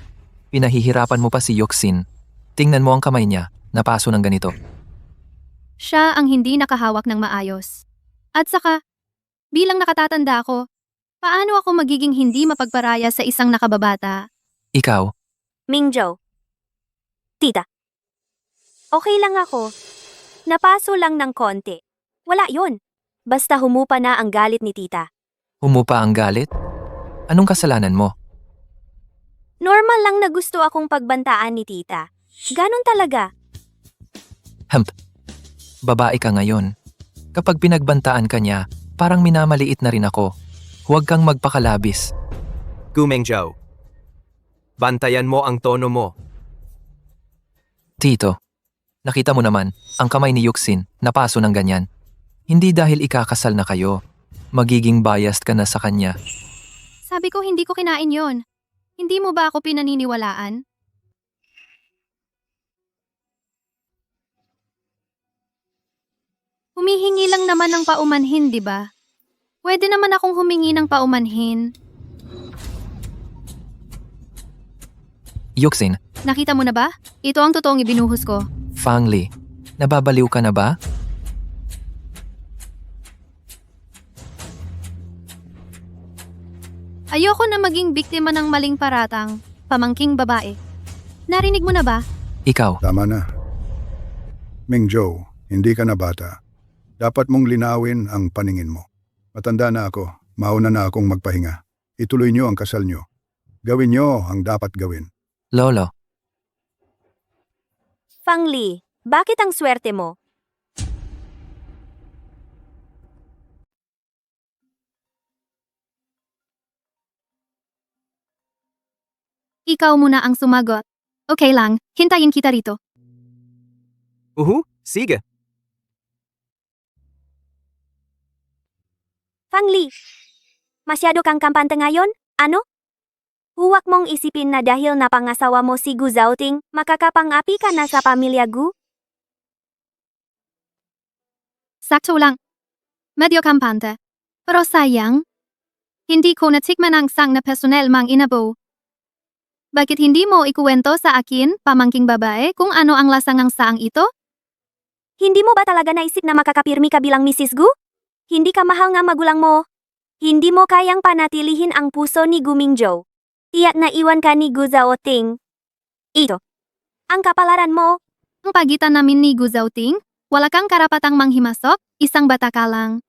Pinahihirapan mo pa si Yuxin. Tingnan mo ang kamay niya, napaso ng ganito. Siya ang hindi nakahawak ng maayos. At saka, bilang nakatatanda ako, paano ako magiging hindi mapagparaya sa isang nakababata? Ikaw, Mingzhou. Tita. Okay lang ako. Napaso lang ng konti. Wala yon. Basta humupa na ang galit ni tita. humupa ang galit? Anong kasalanan mo? Normal lang na gusto akong pagbantaan ni tita. Ganon talaga. Babae ka ngayon. Kapag pinagbantaan ka niya, parang minamaliit na rin ako. Huwag kang magpakalabis. Gu Mingzhou. Bantayan mo ang tono mo. Tito, nakita mo naman, ang kamay ni Yuxin, napaso ng ganyan. Hindi dahil ikakasal na kayo. Magiging biased ka na sa kanya. Sabi ko hindi ko kinain yon. Hindi mo ba ako pinaniniwalaan? Humihingi lang naman ng paumanhin, di ba? Pwede naman akong humingi ng paumanhin. Yuxin, Nakita mo na ba? Ito ang totoong ibinuhos ko. Fang Li, nababaliw ka na ba? Ayoko na maging biktima ng maling paratang, pamangking babae. Narinig mo na ba? Ikaw, Tama na. Mingzhou, hindi ka na bata. Dapat mong linawin ang paningin mo. Matanda na ako. Mauna na akong magpahinga. Ituloy niyo ang kasal niyo. Gawin niyo ang dapat gawin. Lolo, Fang Li, bakit ang swerte mo? Ikaw muna ang sumagot. Okay lang, hintayin kita rito. Sige. Fang Li, masyado kang kampante ngayon? Ano? Huwag mong isipin na dahil napangasawa mo si Gu Zhaoting, makakapang-api ka na sa pamilya Gu? Sakto lang. Medyo kampante. Pero sayang, hindi ko natikman ang sang na personel mang inabo. Bakit hindi mo ikuwento sa akin, pamangking babae, kung ano ang lasang ang saang ito? Hindi mo ba talaga naisip na makakapirmi ka bilang Mrs. Gu? Hindi ka mahal nga magulang mo. Hindi mo kayang panatilihin ang puso ni Gumingjo. Tiyak na iwan ka ni Gu Zhaoting. Ito. Ang kapalaran mo. Ang pagitan namin ni Gu Zhaoting, wala kang karapatang manghimasok, isang bata ka lang.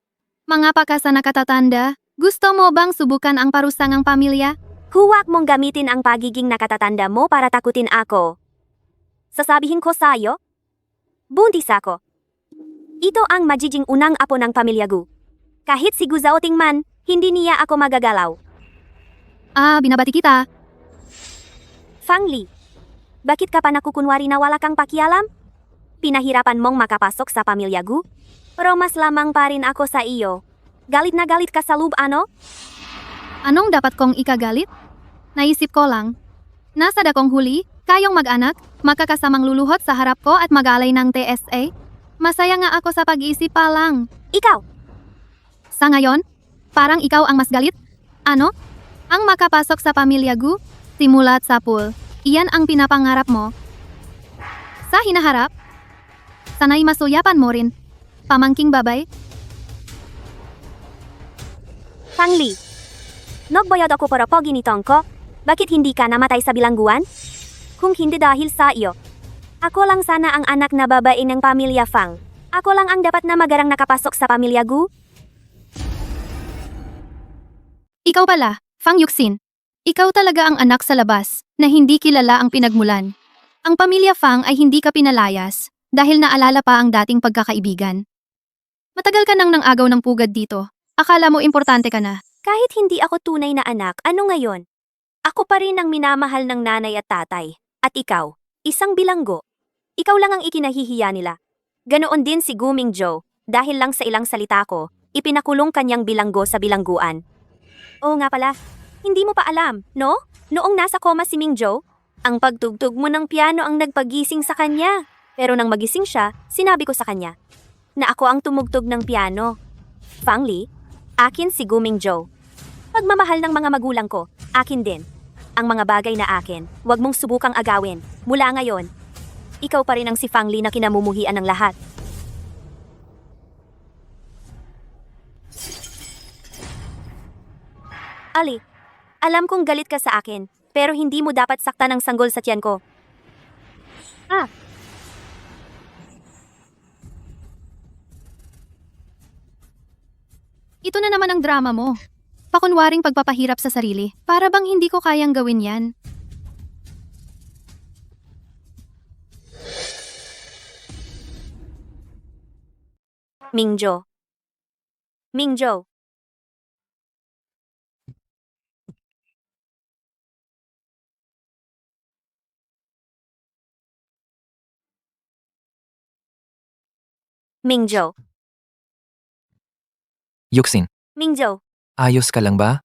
Mangapa ka sa nakatatanda? Gusto mo bang subukan ang parusangang pamilya? Huwag mong gamitin ang pagiging nakatatanda mo para takutin ako. Sasabihin ko sa'yo, buntis ako. Ito ang magiging unang apo ng pamilya Gu. Kahit si Gu Zhaoting man, hindi niya ako magagalaw. Binabati kita. Fang Li, bakit ka pa nakukunwari na wala kang pakialam? Pinahirapan mong makapasok sa pamilya Gu? Pero mas lamang pa rin ako sa iyo. Galit na galit ka sa loob, ano? Anong dapat kong ikagalit? Naisip ko lang. Nasa dakong huli, kayong mag-anak, makakasamang luluhot sa harap ko at mag-alay ng TSA. Masaya nga ako sa pag-iisip pa lang. Ikaw! Sa ngayon, parang ikaw ang mas galit. Ano? Ang makapasok sa pamilya Gu? Simulat sa pool. Iyan ang pinapangarap mo. Sa hinaharap, sana'y masuyapan mo rin. Pamangking babay? Fang Li, nagbayad ako para paginitang ko. Bakit hindi ka namatay sa bilangguan? Kung hindi dahil sa iyo, ako lang sana ang anak na babae ng pamilya Fang. Ako lang ang dapat na magarang nakapasok sa pamilya Gu. Ikaw pala, Fang Yuxin. Ikaw talaga ang anak sa labas, na hindi kilala ang pinagmulan. Ang pamilya Fang ay hindi ka pinalayas, dahil naalala pa ang dating pagkakaibigan. Matagal ka nang agaw ng pugad dito. Akala mo importante ka na. Kahit hindi ako tunay na anak, ano ngayon? Ako pa rin ang minamahal ng nanay at tatay. At ikaw, isang bilanggo. Ikaw lang ang ikinahihiya nila. Ganoon din si Gu Mingjo, dahil lang sa ilang salita ko, ipinakulong kanyang bilanggo sa bilangguan. Oo nga pala, hindi mo pa alam, no? Noong nasa koma si Mingjo, ang pagtugtog mo ng piano ang nagpagising sa kanya. Pero nang magising siya, sinabi ko sa kanya na ako ang tumugtog ng piano. Fang Li, akin si Gu Mingjo. Pagmamahal ng mga magulang ko, akin din. Ang mga bagay na akin, huwag mong subukang agawin. Mula ngayon, ikaw pa rin ang si Fang Li na kinamumuhian ng lahat. Ali, alam kong galit ka sa akin, pero hindi mo dapat saktan ng sanggol sa tiyan ko. Ito na naman ang drama mo. Pakunwaring pagpapahirap sa sarili, para bang hindi ko kayang gawin yan. Mingjo. Mingjo. Mingjo. Yuxin, Mingjo. ayos ka lang ba?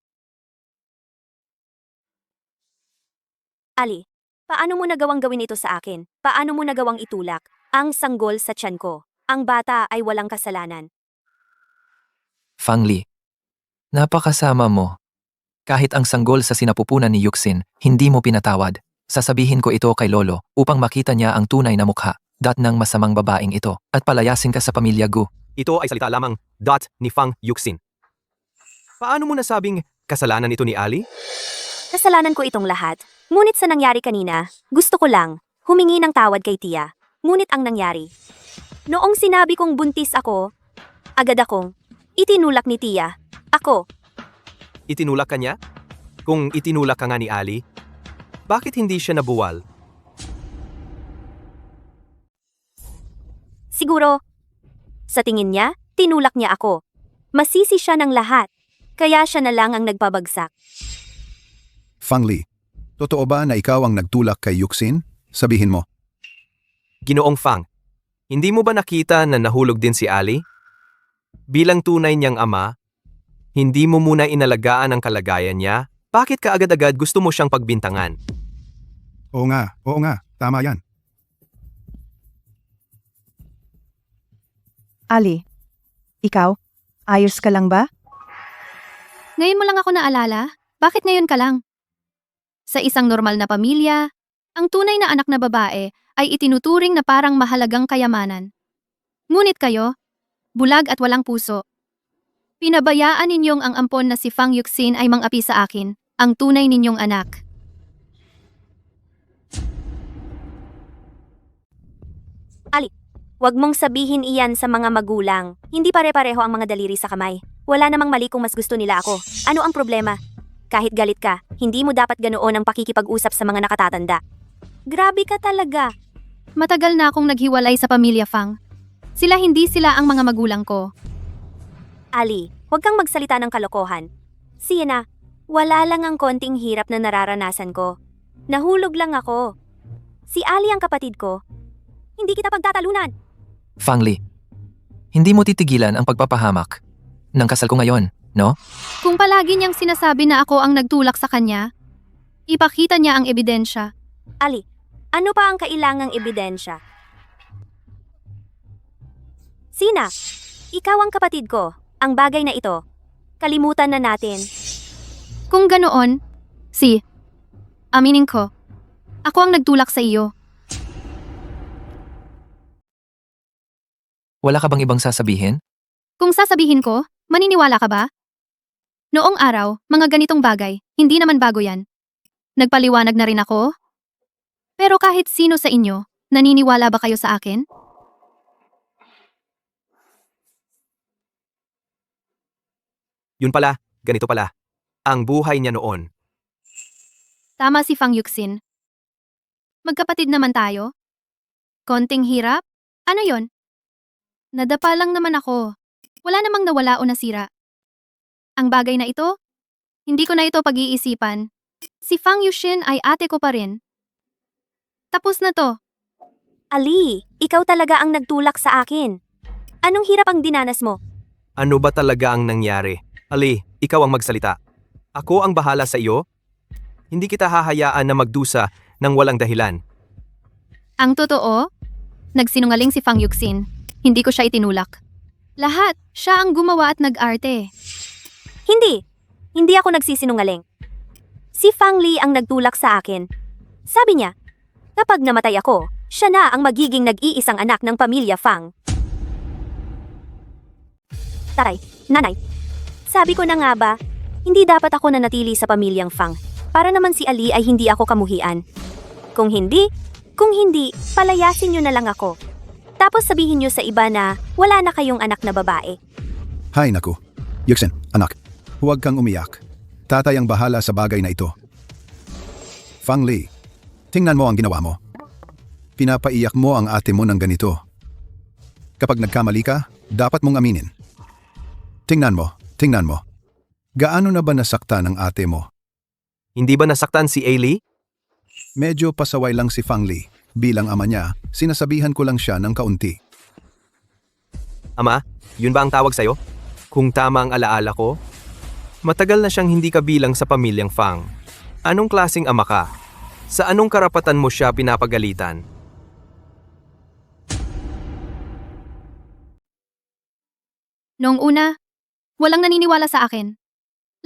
Ali, paano mo nagawang gawin ito sa akin? Paano mo nagawang itulak ang sanggol sa tiyan ko? Ang bata ay walang kasalanan. Fang Li, napakasama mo. Kahit ang sanggol sa sinapupunan ni Yuxin, hindi mo pinatawad. Sasabihin ko ito kay Lolo upang makita niya ang tunay na mukha, ng masamang babaeng ito, at palayasin ka sa pamilya Gu. Ito ay salita lamang, ni Fang Yuxin. Paano mo nasabing kasalanan ito ni Ali? Kasalanan ko itong lahat. Ngunit sa nangyari kanina, gusto ko lang humingi ng tawad kay Tia. Ngunit ang nangyari, noong sinabi kong buntis ako, agad akong itinulak ni Tia. Ako. Itinulak ka niya? Kung itinulak ka nga ni Ali, bakit hindi siya nabuwal? Siguro, sa tingin niya, tinulak niya ako. Masisi siya ng lahat. Kaya siya na lang ang nagpabagsak. Fang Li, totoo ba na ikaw ang nagtulak kay Yuxin? Sabihin mo. Ginoong Fang, hindi mo ba nakita na nahulog din si Ali? Bilang tunay niyang ama, hindi mo muna inalagaan ang kalagayan niya? Bakit ka agad-agad gusto mo siyang pagbintangan? Oo nga, tama yan. Ali, ikaw, ayos ka lang ba? Ngayon mo lang ako naalala? Bakit ngayon ka lang? Sa isang normal na pamilya, ang tunay na anak na babae ay itinuturing na parang mahalagang kayamanan. Ngunit kayo, bulag at walang puso. Pinabayaan ninyong ang ampon na si Fang Yuxin ay mang-api sa akin, ang tunay ninyong anak. Huwag mong sabihin iyan sa mga magulang. Hindi pare-pareho ang mga daliri sa kamay. Wala namang mali kung mas gusto nila ako. Ano ang problema? Kahit galit ka, hindi mo dapat ganoon ang pakikipag-usap sa mga nakatatanda. Grabe ka talaga. Matagal na akong naghiwalay sa pamilya Fang. Hindi sila ang mga magulang ko. Ali, huwag kang magsalita ng kalokohan. Siya wala lang ang konting hirap na nararanasan ko. Nahulog lang ako. Si Ali ang kapatid ko. Hindi kita pagtatalunan. Fang Li, hindi mo titigilan ang pagpapahamak ng kasal ko ngayon, no? Kung palagi niyang sinasabi na ako ang nagtulak sa kanya, ipakita niya ang ebidensya. Ali, ano pa ang kailangang ebidensya? Sina, ikaw ang kapatid ko. Ang bagay na ito, kalimutan na natin. Kung ganoon, aminin ko, ako ang nagtulak sa iyo. Wala ka bang ibang sasabihin? Kung sasabihin ko, maniniwala ka ba? Noong araw, mga ganitong bagay, hindi naman bago yan. Nagpaliwanag na rin ako. Pero kahit sino sa inyo, naniniwala ba kayo sa akin? Yun pala, ganito pala. Ang buhay niya noon. Tama si Fang Yuxin. Magkapatid naman tayo. Konting hirap? Ano yon? Nadapa lang naman ako. Wala namang nawala o nasira. Ang bagay na ito, hindi ko na ito pag-iisipan. Si Fang Yuxin ay ate ko pa rin. Tapos na to. Ali, ikaw talaga ang nagtulak sa akin. Anong hirap ang dinanas mo? Ano ba talaga ang nangyari? Ali, ikaw ang magsalita. Ako ang bahala sa iyo? Hindi kita hahayaan na magdusa ng walang dahilan. Ang totoo, nagsinungaling si Fang Yuxin. Hindi ko siya itinulak. Lahat, siya ang gumawa at nag-arte. Hindi ako nagsisinungaling. Si Fang Li ang nagtulak sa akin. Sabi niya, kapag namatay ako, siya na ang magiging nag-iisang anak ng pamilya Fang. Taray, nanay, sabi ko na nga ba, hindi dapat ako nanatili sa pamilyang Fang. Para naman si Ali ay hindi ako kamuhian. Kung hindi, palayasin niyo na lang ako. Tapos sabihin niyo sa iba na wala na kayong anak na babae. Hay naku. Yuxin, anak, huwag kang umiyak. Tatay ang bahala sa bagay na ito. Fang Li, tingnan mo ang ginawa mo. Pinapaiyak mo ang ate mo ng ganito. Kapag nagkamali ka, dapat mong aminin. Tingnan mo. Gaano na ba nasaktan ang ate mo? Hindi ba nasaktan si Ailey? Medyo pasaway lang si Fang Li. Bilang ama niya, sinasabihan ko lang siya ng kaunti. Ama, yun ba ang tawag sa'yo? Kung tama ang alaala ko, matagal na siyang hindi kabilang sa pamilyang Fang. Anong klaseng ama ka? Sa anong karapatan mo siya pinapagalitan? Noong una, walang naniniwala sa akin.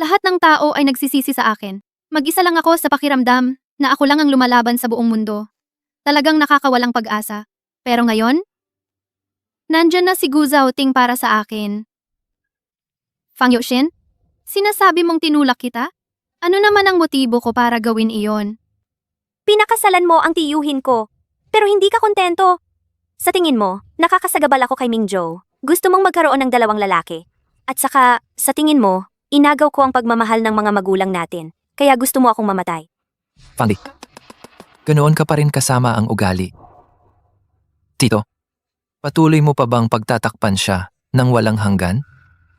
Lahat ng tao ay nagsisisi sa akin. Mag-isa lang ako sa pakiramdam na ako lang ang lumalaban sa buong mundo. Talagang nakakawalang pag-asa. Pero ngayon, nandyan na si Gu Zhaoting para sa akin. Fang Yuxin, sinasabi mong tinulak kita? Ano naman ang motibo ko para gawin iyon? Pinakasalan mo ang tiyuhin ko, pero hindi ka kontento. Sa tingin mo, nakakasagabal ako kay Mingzhou. Gusto mong magkaroon ng dalawang lalaki. At saka, sa tingin mo, inagaw ko ang pagmamahal ng mga magulang natin. Kaya gusto mo akong mamatay. Fang Li, ganoon ka pa rin kasama ang ugali. Tito, patuloy mo pa bang pagtatakpan siya ng walang hanggan?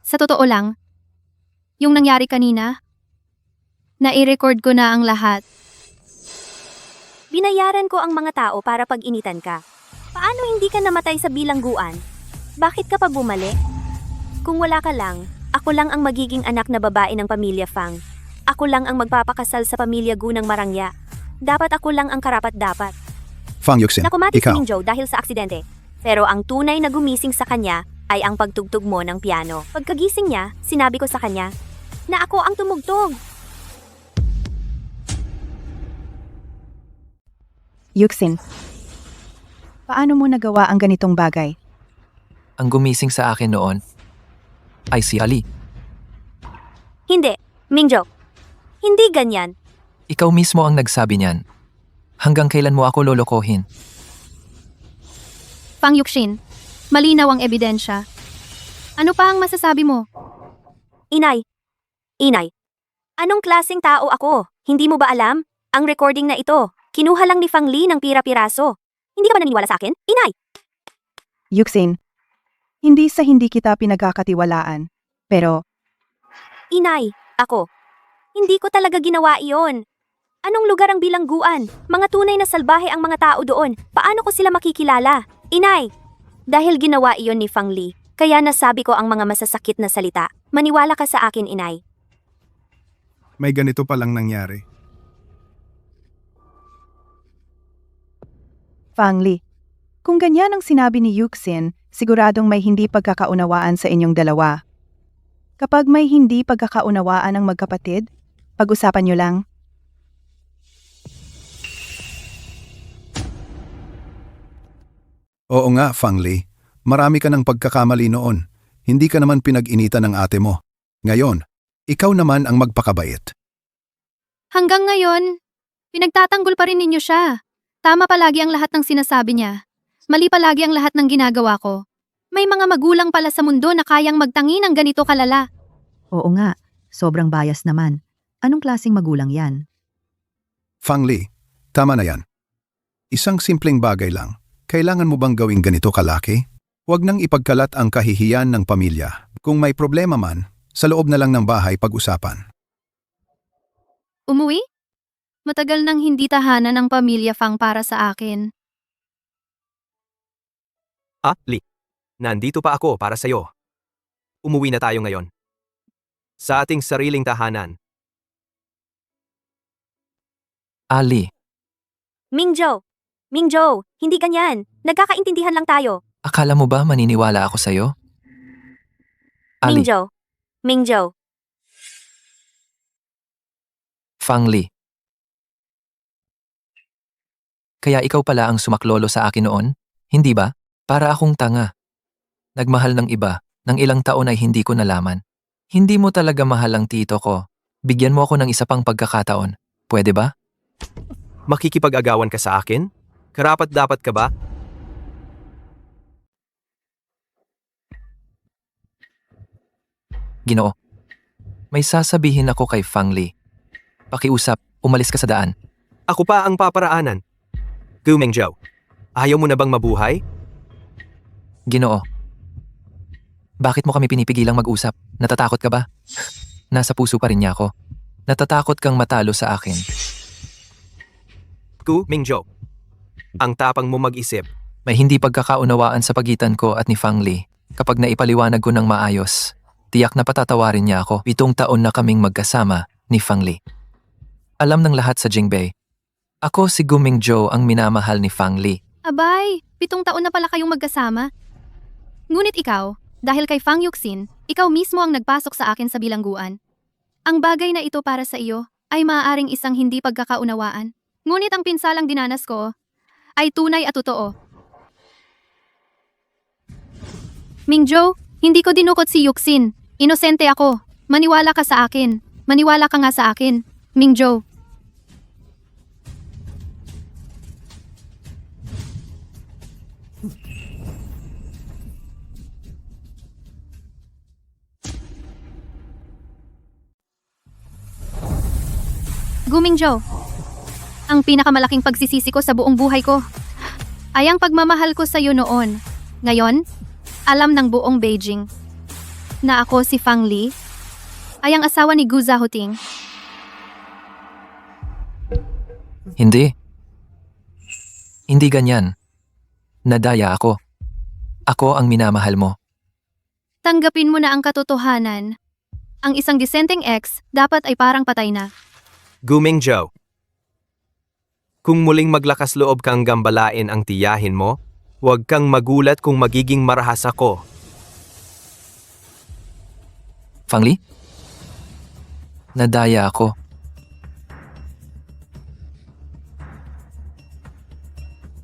Sa totoo lang, yung nangyari kanina, nai-record ko na ang lahat. Binayaran ko ang mga tao para pag-initan ka. Paano hindi ka namatay sa bilangguan? Bakit ka pa bumalik? Kung wala ka lang, ako lang ang magiging anak na babae ng pamilya Fang. Ako lang ang magpapakasal sa pamilya Gu ng Marangya. Dapat ako lang ang karapat-dapat. Fang Yuxin, Nakumati si ikaw. Mingzhou dahil sa aksidente. Pero ang tunay na gumising sa kanya ay ang pagtugtog mo ng piano. Pagkagising niya, sinabi ko sa kanya na ako ang tumugtog. Yuxin, paano mo nagawa ang ganitong bagay? Ang gumising sa akin noon ay si Ali. Hindi, Mingjo. Hindi ganyan. Ikaw mismo ang nagsabi niyan. Hanggang kailan mo ako lolokohin? Fang Yuxin, malinaw ang ebidensya. Ano pa ang masasabi mo? Inay. Inay. Anong klaseng tao ako? Hindi mo ba alam? Ang recording na ito, kinuha lang ni Fang Li ng pira-piraso. Hindi ka ba naniniwala sa akin? Inay! Yuxin, hindi sa hindi kita pinagkakatiwalaan. Pero, Inay, ako. Hindi ko talaga ginawa iyon. Anong lugar ang bilangguan? Mga tunay na salbahe ang mga tao doon. Paano ko sila makikilala? Inay! Dahil ginawa iyon ni Fang Li, kaya nasabi ko ang mga masasakit na salita. Maniwala ka sa akin, Inay. May ganito palang nangyari. Fang Li, kung ganyan ang sinabi ni Yuxin, siguradong may hindi pagkakaunawaan sa inyong dalawa. Kapag may hindi pagkakaunawaan ng magkapatid, pag-usapan nyo lang. Oo nga, Fang Li. Marami ka ng pagkakamali noon. Hindi ka naman pinag-initan ng ate mo. Ngayon, ikaw naman ang magpakabait. Hanggang ngayon, pinagtatanggol pa rin ninyo siya. Tama palagi ang lahat ng sinasabi niya. Mali palagi ang lahat ng ginagawa ko. May mga magulang pala sa mundo na kayang magtangi ng ganito kalala. Oo nga, sobrang bias naman. Anong klaseng magulang yan? Fang Li, tama na yan. Isang simpleng bagay lang. Kailangan mo bang gawing ganito kalaki? Huwag nang ipagkalat ang kahihiyan ng pamilya. Kung may problema man, sa loob na lang ng bahay pag-usapan. Umuwi? Matagal nang hindi tahanan ng pamilya Fang para sa akin. Li. Nandito pa ako para sa'yo. Umuwi na tayo ngayon. Sa ating sariling tahanan. Ali, Mingjo! Mingjo, hindi ganyan. Nagkakaintindihan lang tayo. akala mo ba maniniwala ako sa'yo? Ali, Mingjo. Mingjo. Fang Li. Kaya ikaw pala ang sumaklolo sa akin noon? Hindi ba? Para akong tanga. Nagmahal ng iba, ng ilang taon ay hindi ko nalaman. Hindi mo talaga mahal ang tito ko. Bigyan mo ako ng isa pang pagkakataon. Pwede ba? Makikipag-agawan ka sa akin? Karapat-dapat ka ba? Ginoo. May sasabihin ako kay Fang Li. Pakiusap, umalis ka sa daan. Ako pa ang paparaanan. Gu Mengzhou, ayaw mo na bang mabuhay? Ginoo. Bakit mo kami pinipigilang mag-usap? Natatakot ka ba? Nasa puso pa rin niya ako. Natatakot kang matalo sa akin. Gu Mengzhou, ang tapang mo mag-isip. May hindi pagkakaunawaan sa pagitan ko at ni Fang Li. Kapag naipaliwanag ko ng maayos, tiyak na patatawarin niya ako. 7 taon na kaming magkasama ni Fang Li. Alam ng lahat sa Jingbei. Ako si Gu Mingzhou ang minamahal ni Fang Li. Abay, 7 taon na pala kayong magkasama. Ngunit ikaw, dahil kay Fang Yuxin, ikaw mismo ang nagpasok sa akin sa bilangguan. Ang bagay na ito para sa iyo ay maaaring isang hindi pagkakaunawaan. Ngunit ang pinsalang dinanas ko ay tunay at totoo. Mingzhou, hindi ko dinukot si Yuxin. Inosente ako. Maniwala ka sa akin. Maniwala ka nga sa akin, Mingzhou. Gu Mingzhou, ang pinakamalaking pagsisisi ko sa buong buhay ko ay ang pagmamahal ko sa iyo noon. Ngayon, alam ng buong Beijing na ako si Fang Li ay ang asawa ni Gu Zhaoting. Hindi. Hindi ganyan. Nadaya ako. Ako ang minamahal mo. Tanggapin mo na ang katotohanan. Ang isang disenteng ex dapat ay parang patay na. Gu Mengzhou, kung muling maglakas loob kang gambalain ang tiyahin mo, huwag kang magulat kung magiging marahas ako. Fang Li? Nadaya ako.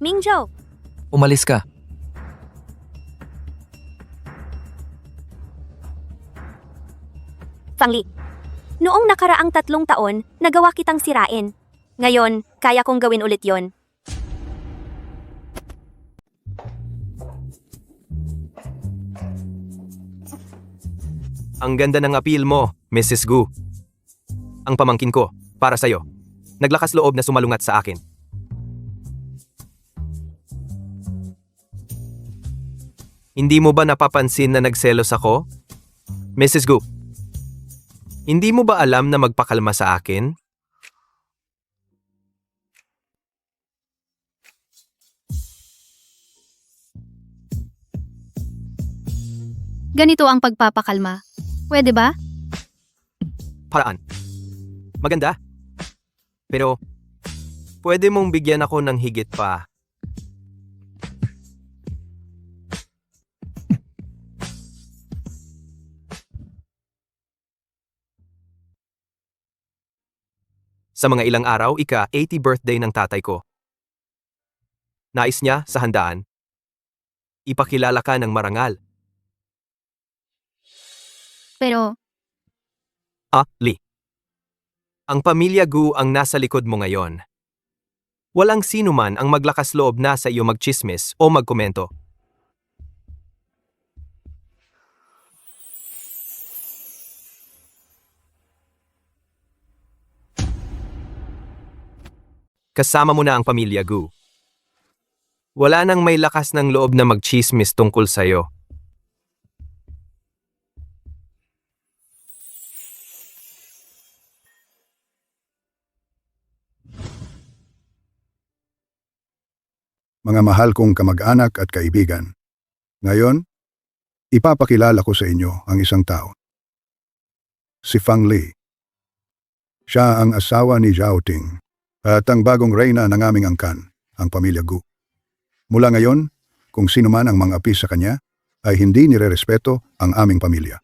Mingjo! Umalis ka. Fang Li, Noong nakaraang 3 taon, nagawa kitang sirain. Ngayon, kaya kong gawin ulit yon. Ang ganda ng appeal mo, Mrs. Gu. Ang pamangkin ko, para sa'yo. Naglakas loob na sumalungat sa akin. Hindi mo ba napapansin na nagselos ako? Mrs. Gu, hindi mo ba alam na magpakalma sa akin? Ganito ang pagpapakalma. Pwede ba? Paraan. Maganda. Pero, pwede mong bigyan ako ng higit pa. Sa mga ilang araw, ika-80 birthday ng tatay ko. Nais niya sa handaan. Ipakilala ka ng marangal. Pero, Lee. Ang pamilya Gu ang nasa likod mo ngayon. Walang sino man ang maglakas loob na sa iyo magchismis o magkomento. Kasama mo na ang pamilya Gu. Wala nang may lakas ng loob na magchismis tungkol sa'yo. Mga mahal kong kamag-anak at kaibigan. Ngayon, ipapakilala ko sa inyo ang isang tao. Si Fang Li. Siya ang asawa ni Zhao Ting at ang bagong reyna ng aming angkan, ang pamilya Gu. Mula ngayon, kung sino man ang mga api sa kanya, ay hindi nirerespeto ang aming pamilya.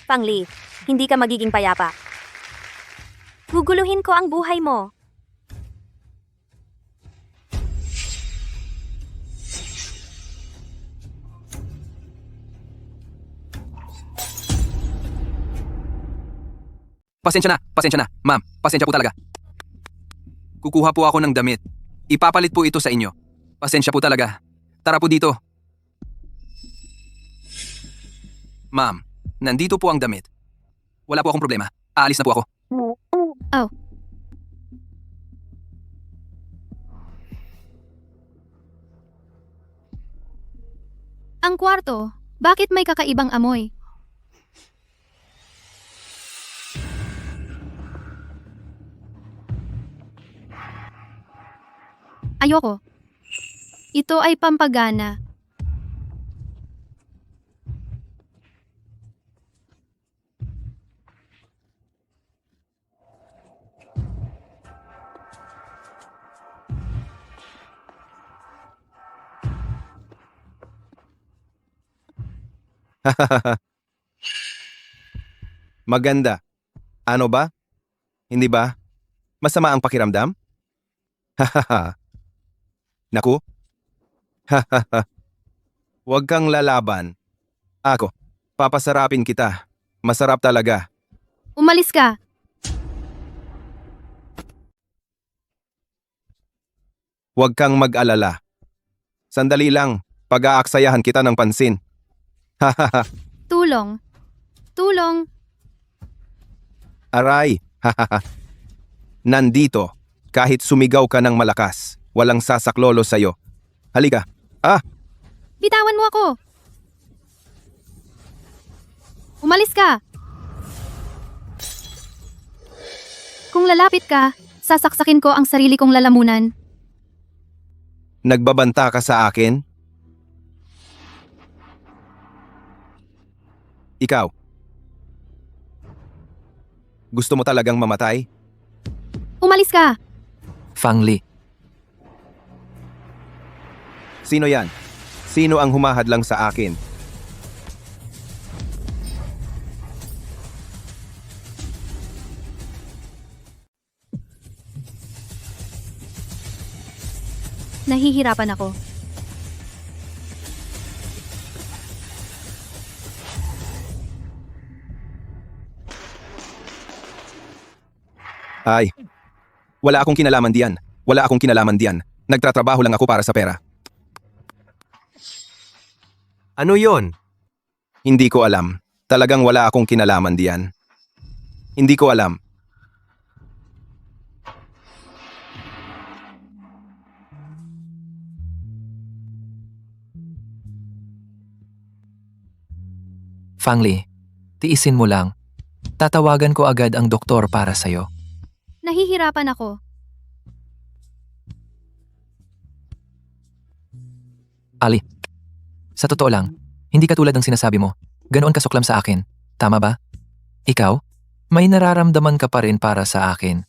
Fang Li, hindi ka magiging payapa. Guguluhin ko ang buhay mo. Pasensya na. Ma'am, pasensya po talaga. Kukuha po ako ng damit. Ipapalit po ito sa inyo. Pasensya po talaga. Tara po dito. Ma'am, nandito po ang damit. Wala po akong problema. Aalis na po ako. Oh. Ang kwarto, bakit may kakaibang amoy? Ayoko. Ito ay pampagana. Maganda. Ano ba? Hindi ba? Masama ang pakiramdam? Hahaha. Naku? Hahaha. Huwag kang lalaban. Ako, papasarapin kita. Masarap talaga. Umalis ka. Huwag kang mag-alala. Sandali lang, pag-aaksayahan kita ng pansin. Hahaha. Tulong. Tulong. Aray. Hahaha. Nandito, kahit sumigaw ka ng malakas, walang sasaklolo sa'yo. Halika. Bitawan mo ako. Umalis ka. Kung lalapit ka, sasaksakin ko ang sarili kong lalamunan. Nagbabanta ka sa akin? Ikaw. Gusto mo talagang mamatay? Umalis ka. Fang Li. Sino yan? Sino ang humahadlang sa akin? Nahihirapan ako. Ay, wala akong kinalaman diyan. Wala akong kinalaman diyan. Nagtatrabaho lang ako para sa pera. Ano yon? Hindi ko alam. Talagang wala akong kinalaman diyan. Hindi ko alam. Fangli, tiisin mo lang. Tatawagan ko agad ang doktor para sa'yo. Nahihirapan ako. Ali, sa totoo lang, hindi ka tulad ng sinasabi mo. Ganoon kasuklam sa akin. Tama ba? Ikaw, may nararamdaman ka pa rin para sa akin.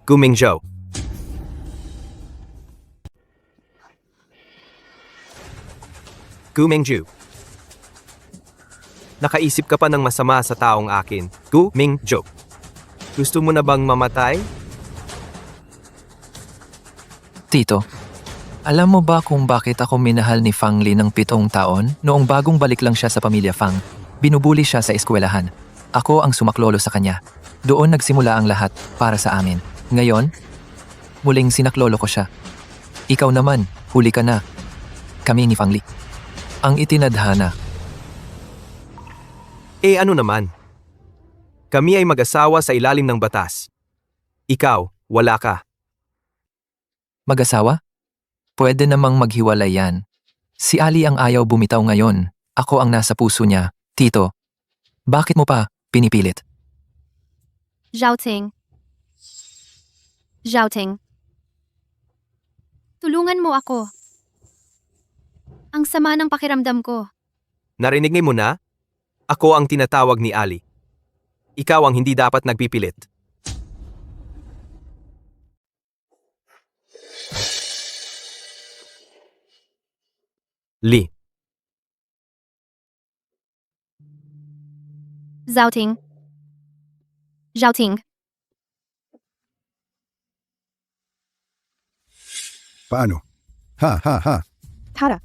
Gu Mingzhou. Gu Mingzhou. Nakaisip ka pa ng masama sa taong akin. Gu Mingzhou. Gusto mo na bang mamatay? Tito, alam mo ba kung bakit ako minahal ni Fang Li ng 7 taon? Noong bagong balik lang siya sa pamilya Fang, binubuli siya sa eskwelahan. Ako ang sumaklolo sa kanya. Doon nagsimula ang lahat para sa amin. Ngayon, muling sinaklolo ko siya. Ikaw naman, huli ka na. Kami ni Fang Li. Ang itinadhana. Eh ano naman? Kami ay mag-asawa sa ilalim ng batas. Ikaw, wala ka. Mag-asawa? Pwede namang maghiwalay yan. Si Ali ang ayaw bumitaw ngayon. Ako ang nasa puso niya. Tito, bakit mo pa pinipilit? Zhaoting. Zhaoting. Tulungan mo ako. Ang sama ng pakiramdam ko. Narinig mo na? Ako ang tinatawag ni Ali. Ikaw ang hindi dapat nagpipilit. Li. Zhaoting. Zhaoting. Paano? Ha. Tara.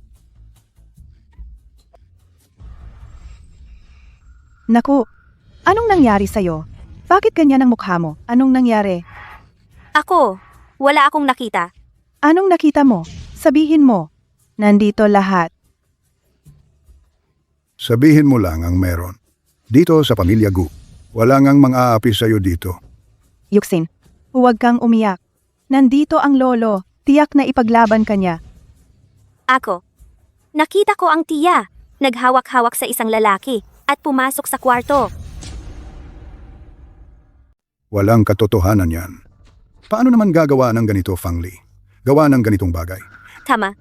Naku, anong nangyari sa'yo? Bakit ganyan ang mukha mo? Anong nangyari? Ako, wala akong nakita. Anong nakita mo? Sabihin mo. Nandito lahat. Sabihin mo lang ang meron. Dito sa pamilya Gu, wala ngang mang-aapi sa'yo dito. Yuxin, huwag kang umiyak. Nandito ang lolo. Tiyak na ipaglaban ka niya. Ako. Nakita ko ang tiya. Naghawak-hawak sa isang lalaki at pumasok sa kwarto. Walang katotohanan yan. Paano naman gagawa ng ganito, Fang Li? Gawa ng ganitong bagay. Tama.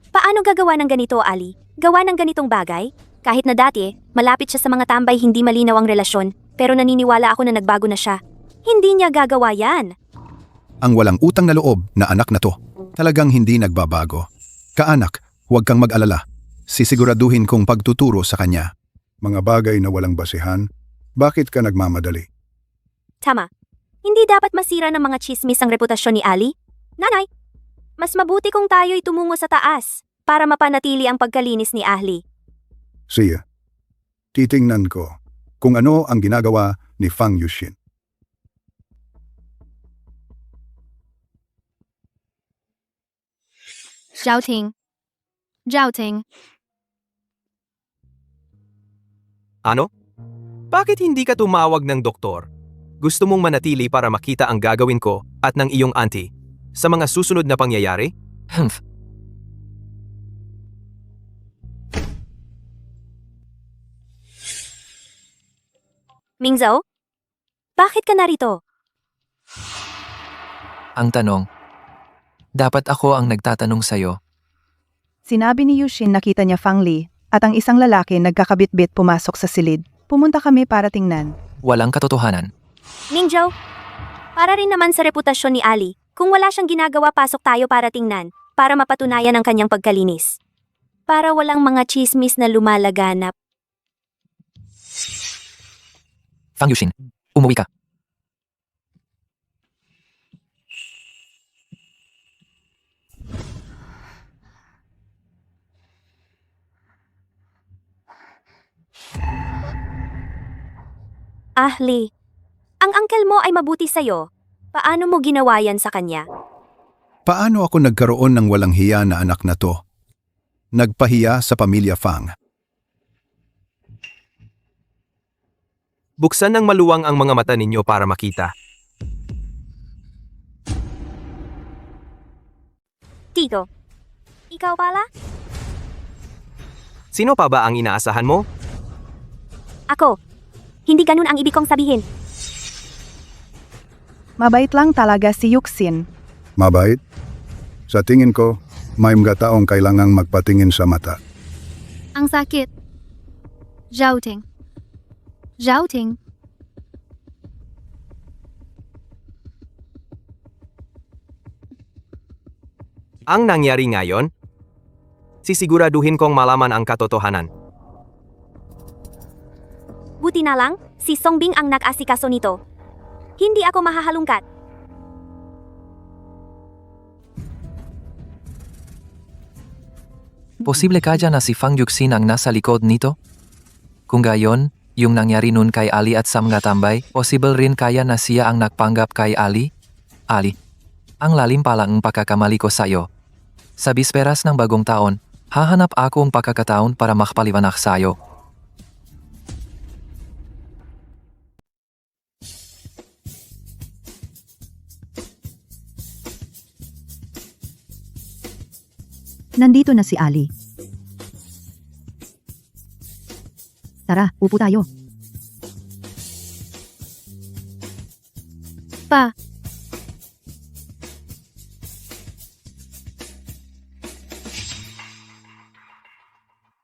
Paano gagawa ng ganito, Ali? Gawa ng ganitong bagay? Kahit na dati, malapit siya sa mga tambay hindi malinaw ang relasyon, pero naniniwala ako na nagbago na siya. Hindi niya gagawa yan. Ang walang utang na loob na anak na to, talagang hindi nagbabago. Kaanak, huwag kang mag-alala. Sisiguraduhin kong pagtuturo sa kanya. Mga bagay na walang basihan, bakit ka nagmamadali? Tama. Hindi dapat masira ng mga chismis ang reputasyon ni Ali. Nanay, mas mabuti kung tayo'y tumungo sa taas para mapanatili ang pagkalinis ni Ahli. Siya, titingnan ko kung ano ang ginagawa ni Fang Yuxin. Zhaoting. Zhaoting. Ano? Bakit hindi ka tumawag ng doktor? Gusto mong manatili para makita ang gagawin ko at ng iyong auntie sa mga susunod na pangyayari? Humph. Mingzhou? Bakit ka narito? Ang tanong, dapat ako ang nagtatanong sa'yo. Sinabi ni Yuxin nakita niya Fang Li at ang isang lalaki nagkakabit-bit pumasok sa silid. Pumunta kami para tingnan. Walang katotohanan. Mingzhou, para rin naman sa reputasyon ni Ali, kung wala siyang ginagawa pasok tayo para tingnan, para mapatunayan ang kanyang pagkalinis. Para walang mga chismis na lumalaganap. Fang Yuxin, umuwi ka. Lee. Ang uncle mo ay mabuti sa'yo. Paano mo ginawa yan sa kanya? Paano ako nagkaroon ng walang hiya na anak na to? Nagpahiya sa pamilya Fang. Buksan ng maluwang ang mga mata ninyo para makita. Tito, ikaw pala? Sino pa ba ang inaasahan mo? Ako. Hindi ganun ang ibig kong sabihin. Mabait lang talaga si Yuxin. Mabait? Sa tingin ko, may mga taong kailangang magpatingin sa mata. Ang sakit. Zhaoting. Zhaoting. Ang nangyari ngayon? Sisiguraduhin kong malaman ang katotohanan. Buti na lang, si Songbing ang nag-asikaso nito. Hindi ako mahahalungkat. Posible kaya na si Fang Yuxin ang nasa likod nito? Kung gayon, yung nangyari nun kay Ali at sa mga tambay, possible rin kaya na siya ang nagpanggap kay Ali? Ali, ang lalim pala ang pagkakamali ko sa'yo. Sa bisperas ng bagong taon, hahanap ako ang pagkakataon para makapaliwanag sa'yo. Nandito na si Ali. Tara, upo tayo. Pa.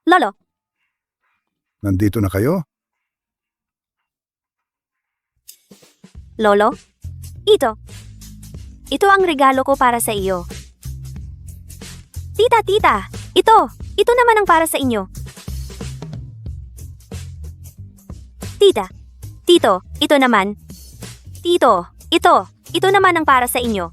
Lolo, Nandito na kayo? Lolo? Ito. Ito ang regalo ko para sa iyo. Tita! Ito! Ito naman ang para sa inyo. Tita! Tito! Ito naman. Tito! Ito! Ito naman ang para sa inyo.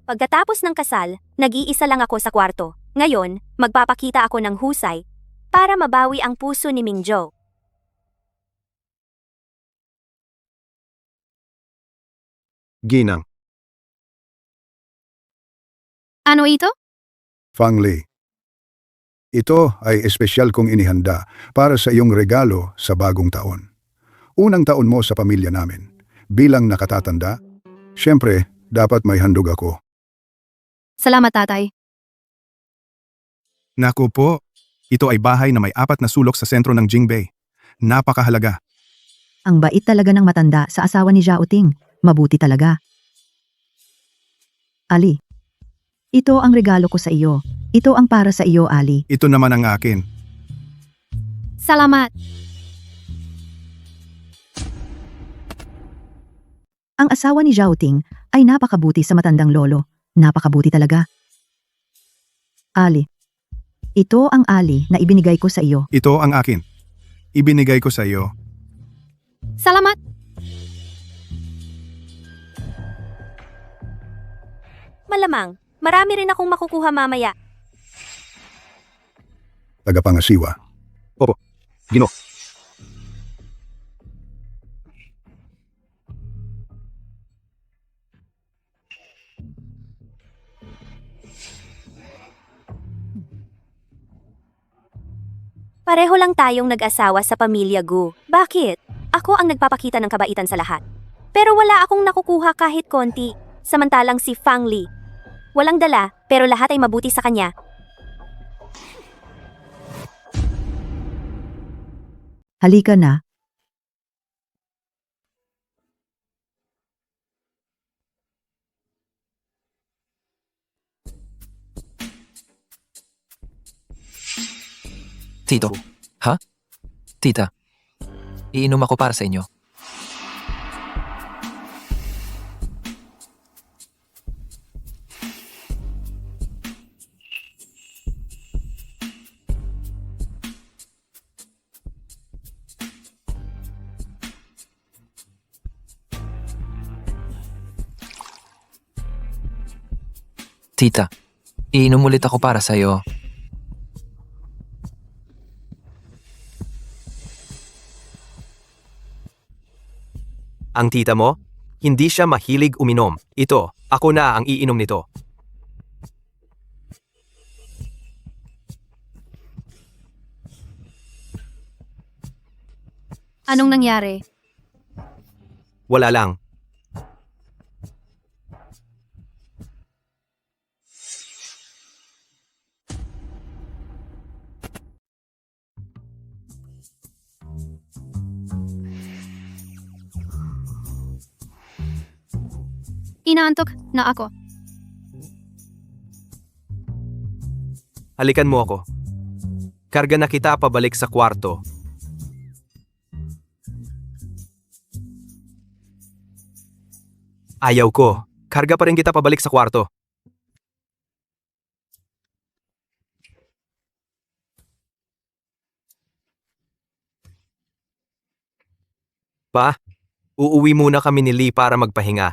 Pagkatapos ng kasal, nag-iisa lang ako sa kwarto. Ngayon, magpapakita ako ng husay para mabawi ang puso ni Mingzhou. Ginang, Ano ito? Fang Li. Ito ay espesyal kong inihanda para sa iyong regalo sa bagong taon. Unang taon mo sa pamilya namin. Bilang nakatatanda, syempre, dapat may handog ako. Salamat, tatay. naku po, ito ay bahay na may 4 na sulok sa sentro ng Jingbei. Napakahalaga. Ang bait talaga ng matanda sa asawa ni Zhaoting. Mabuti talaga. Ali, ito ang regalo ko sa iyo. Ito ang para sa iyo, Ali. Ito naman ang akin. Salamat. Ang asawa ni Zhaoting ay napakabuti sa matandang lolo. Napakabuti talaga. Ali, ito ang Ali na ibinigay ko sa iyo. Ito ang akin. Ibinigay ko sa iyo. Salamat. Malamang, marami rin akong makukuha mamaya. Tagapangasiwa. Opo, Gino. Pareho lang tayong nag-asawa sa pamilya Gu. Bakit? Ako ang nagpapakita ng kabaitan sa lahat. Pero wala akong nakukuha kahit konti. Samantalang si Fang Li. Walang dala, pero lahat ay mabuti sa kanya. Halika na. Tito. Ha? Tita. Iinom ako para sa inyo. Tita, Iinom ulit ako para sa'yo. Ang tita mo? Hindi siya mahilig uminom. Ito, ako na ang iinom nito. Anong nangyari? Wala lang. Inaantok na ako. Halikan mo ako. Karga na kita pabalik sa kwarto. Ayaw ko. Karga pa rin kita pabalik sa kwarto. Pa, uuwi muna kami ni Lee para magpahinga.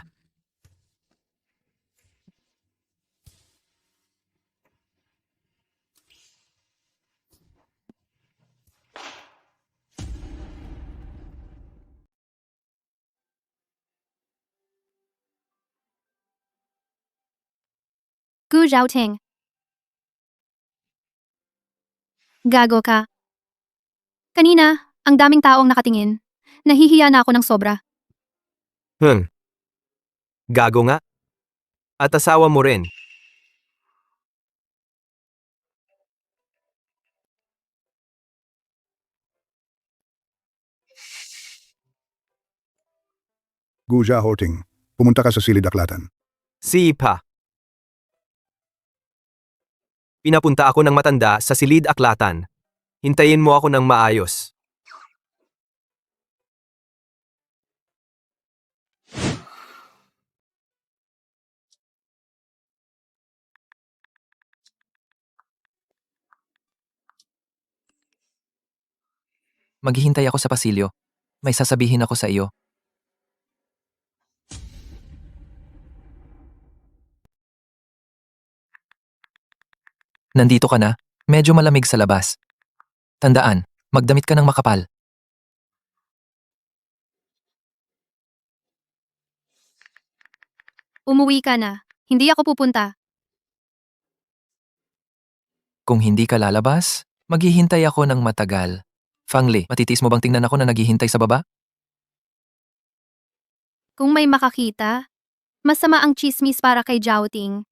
Gu Zhaoting. Gago ka. Kanina, ang daming taong nakatingin. Nahihiya na ako ng sobra. Gago nga. At asawa mo rin. Guja Horting, pumunta ka sa silid aklatan. Si Pa. Pinapunta ako ng matanda sa silid aklatan. Hintayin mo ako ng maayos. Maghihintay ako sa pasilyo. May sasabihin ako sa iyo. Nandito ka na? Medyo malamig sa labas. Tandaan, magdamit ka ng makapal. Umuwi ka na. Hindi ako pupunta. Kung hindi ka lalabas, maghihintay ako ng matagal. Fangli, matitiis mo bang tingnan ako na naghihintay sa baba? Kung may makakita, masama ang chismis para kay Zhaoting.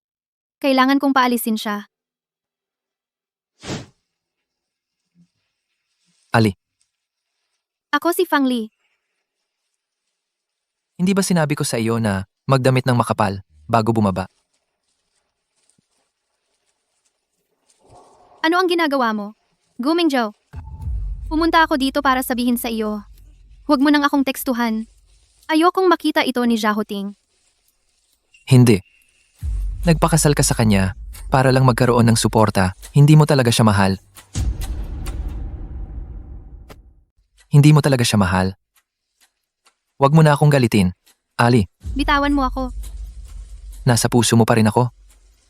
Kailangan kong paalisin siya. Ali, Ako si Fang Li. hindi ba sinabi ko sa iyo na magdamit ng makapal bago bumaba? Ano ang ginagawa mo? Gu Mingzhou. Pumunta ako dito para sabihin sa iyo. Huwag mo nang akong tekstuhan. Ayokong makita ito ni Zhaoting. Hindi. Nagpakasal ka sa kanya para lang magkaroon ng suporta. Hindi mo talaga siya mahal. Hindi mo talaga siya mahal. Huwag mo na akong galitin. Ali, Bitawan mo ako. nasa puso mo pa rin ako.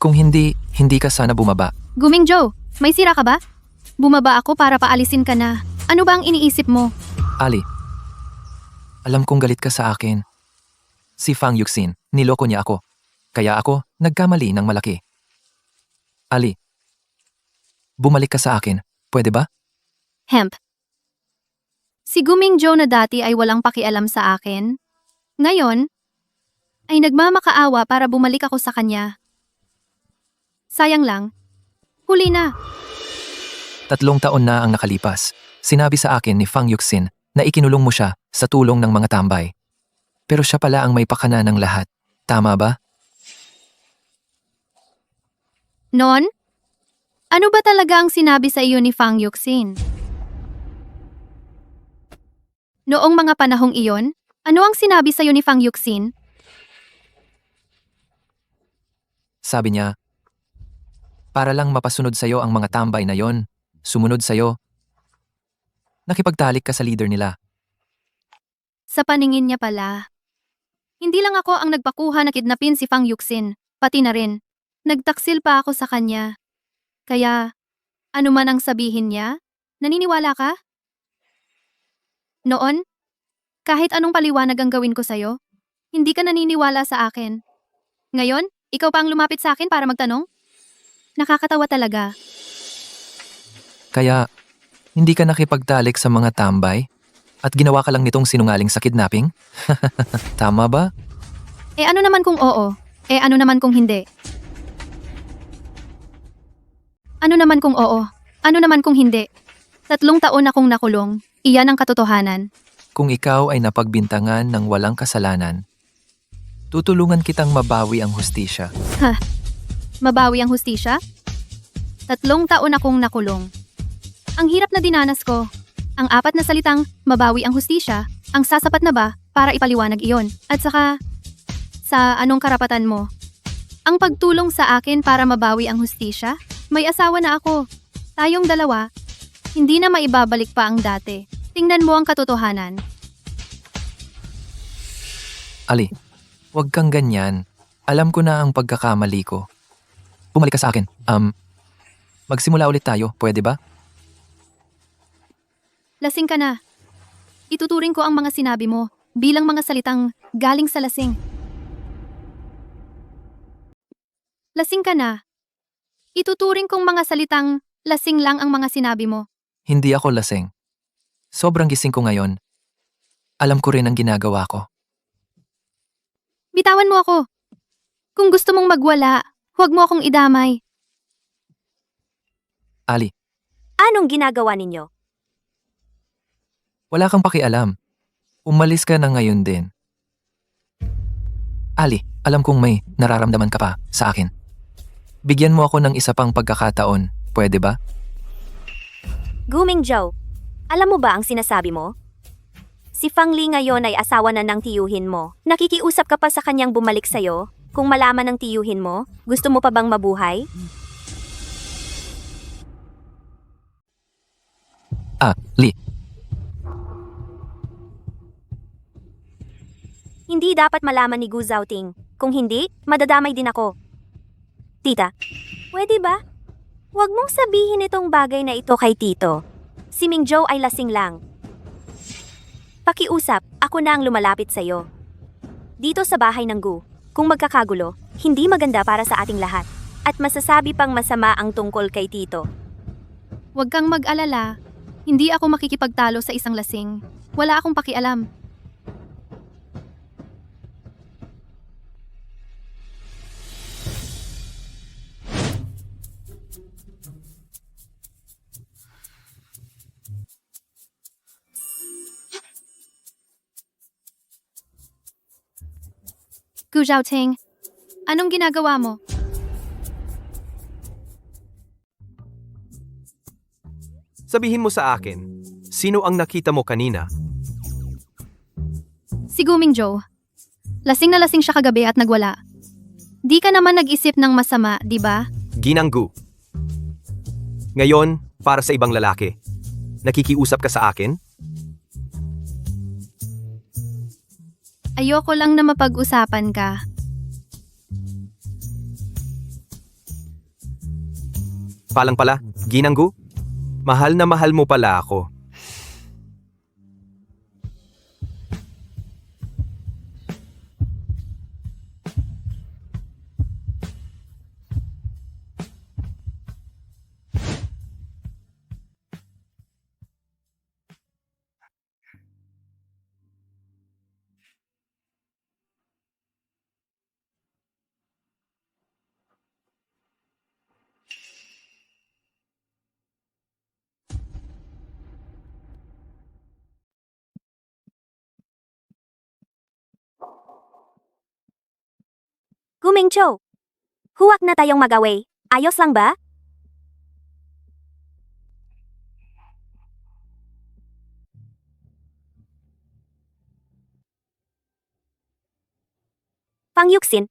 Kung hindi, hindi ka sana bumaba. Gu Mingzhou, may sira ka ba? Bumaba ako para paalisin ka na. Ano ba ang iniisip mo? Ali, alam kong galit ka sa akin. Si Fang Yuxin, niloko niya ako. Kaya ako, nagkamali ng malaki. Ali, bumalik ka sa akin. Pwede ba? Hemp. Si Gu Mingzhou na dati ay walang pakialam sa akin. Ngayon, ay nagmamakaawa para bumalik ako sa kanya. Sayang lang. Huli na. 3 taon na ang nakalipas. Sinabi sa akin ni Fang Yuxin na ikinulong mo siya sa tulong ng mga tambay. Pero siya pala ang may pakana ng lahat. Tama ba? Non? Ano ba talaga ang sinabi sa iyo ni Fang Yuxin? Noong mga panahong iyon, ano ang sinabi sa iyo ni Fang Yuxin? Sabi niya, para lang mapasunod sa'yo ang mga tambay na yon, sumunod sa'yo. Nakipagtalik ka sa leader nila. Sa paningin niya pala. Hindi lang ako ang nagpakuha na kidnapin si Fang Yuxin, pati na rin. Nagtaksil pa ako sa kanya. Kaya, ano man ang sabihin niya, naniniwala ka? Noon, kahit anong paliwanag ang gawin ko sa'yo, hindi ka naniniwala sa akin. Ngayon, ikaw pa ang lumapit sa akin para magtanong? Nakakatawa talaga. Kaya, hindi ka nakipagtalik sa mga tambay? At ginawa ka lang nitong sinungaling sa kidnapping? Tama ba? Eh ano naman kung oo? Eh ano naman kung hindi? Ano naman kung oo? Ano naman kung hindi? 3 taon akong nakulong. Iyan ang katotohanan. Kung ikaw ay napagbintangan ng walang kasalanan, tutulungan kitang mabawi ang hustisya. Mabawi ang hustisya? 3 taon akong nakulong. Ang hirap na dinanas ko. Ang 4 na salitang, mabawi ang hustisya, ang sasapat na ba para ipaliwanag iyon? At saka, sa anong karapatan mo? Ang pagtulong sa akin para mabawi ang hustisya? May asawa na ako. Tayong dalawa. Hindi na maibabalik pa ang dati. Tingnan mo ang katotohanan. Ali, huwag kang ganyan. Alam ko na ang pagkakamali ko. Bumalik ka sa akin. Magsimula ulit tayo, pwede ba? Lasing ka na. Ituturing ko ang mga sinabi mo bilang mga salitang galing sa lasing. Lasing ka na. Ituturing kong mga salitang lasing lang ang mga sinabi mo. Hindi ako lasing. Sobrang gising ko ngayon. Alam ko rin ang ginagawa ko. Bitawan mo ako. Kung gusto mong magwala, huwag mo akong idamay. Ali, Anong ginagawa ninyo? wala kang pakialam. Umalis ka na ngayon din. Ali, alam kong may nararamdaman ka pa sa akin. Bigyan mo ako ng isa pang pagkakataon, pwede ba? Guming Zhou, alam mo ba ang sinasabi mo? Si Fang Li ngayon ay asawa na ng tiyuhin mo. Nakikiusap ka pa sa kanyang bumalik sa'yo? Kung malaman ng tiyuhin mo, gusto mo pa bang mabuhay? Li, Hindi dapat malaman ni Gu Zhaoting. Kung hindi, madadamay din ako. Tita, pwede ba? Huwag mong sabihin itong bagay na ito kay Tito. Si Mingzhou ay lasing lang. Pakiusap, ako na ang lumalapit sa'yo. Dito sa bahay ng Gu, kung magkakagulo, hindi maganda para sa ating lahat. At masasabi pang masama ang tungkol kay Tito. Huwag kang mag-alala. Hindi ako makikipagtalo sa isang lasing. Wala akong pakialam. Gu Zhaoting, anong ginagawa mo? Sabihin mo sa akin, sino ang nakita mo kanina? Si Gu Mingzhou. Lasing na lasing siya kagabi at nagwala. Di ka naman nag-isip ng masama, di ba? Ginanggu. Ngayon, para sa ibang lalaki, nakikiusap ka sa akin? Ayoko lang na mapag-usapan ka. Palang pala, Ginanggu? Mahal na mahal mo pala ako. Gu Mingzhou, huwag na tayong mag-away. Ayos lang ba? Fang Yuxin,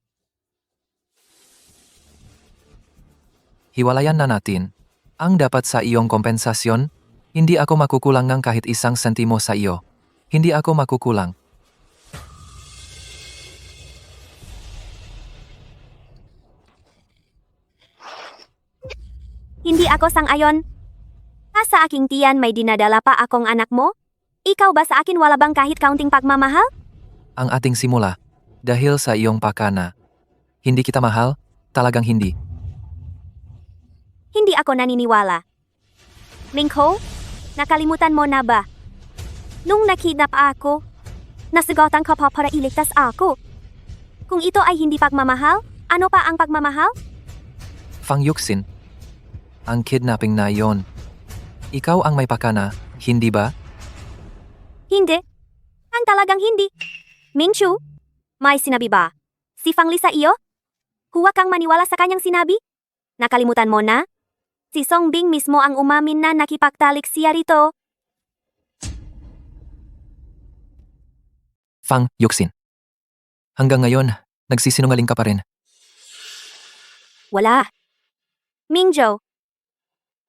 hiwalayan na natin. Ang dapat sa iyong kompensasyon, hindi ako makukulang ng kahit 1 sentimo sa iyo. Hindi ako makukulang. Hindi ako sang-ayon. Sa aking tiyan may dinadala pa akong anak mo? Ikaw ba sa akin wala bang kahit kaunting pagmamahal? Ang ating simula, dahil sa iyong pakana. Hindi kita mahal? Talagang hindi. Hindi ako naniniwala. Mingho, nakalimutan mo na ba? Nung nakidnap ako, nasagatan ka pa para iligtas ako. Kung ito ay hindi pagmamahal, ano pa ang pagmamahal? Fang Yuxin, ang kidnapping na yon. Ikaw ang may pakana, hindi ba? Hindi. Ang talagang hindi. Mingchu, may sinabi ba? Si Fang Li sa iyo? Huwag kang maniwala sa kanyang sinabi? Nakalimutan mo na? Si Song Bing mismo ang umamin na nakipagtalik siya rito. Fang Yuxin. Hanggang ngayon, nagsisinungaling ka pa rin. Wala. Mingzhou,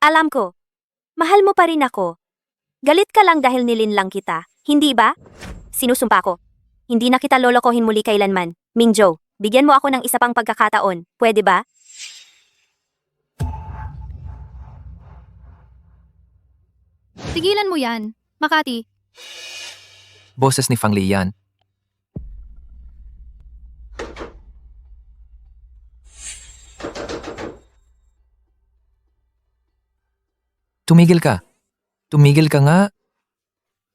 alam ko. Mahal mo pa rin ako. Galit ka lang dahil nilinlang kita, hindi ba? Sinusumpa ko. Hindi na kita lolokohin muli kailanman. Mingzhou, bigyan mo ako ng isa pang pagkakataon, pwede ba? Tigilan mo yan, Makati. Boses ni Fang Li yan. Tumigil ka. Tumigil ka nga.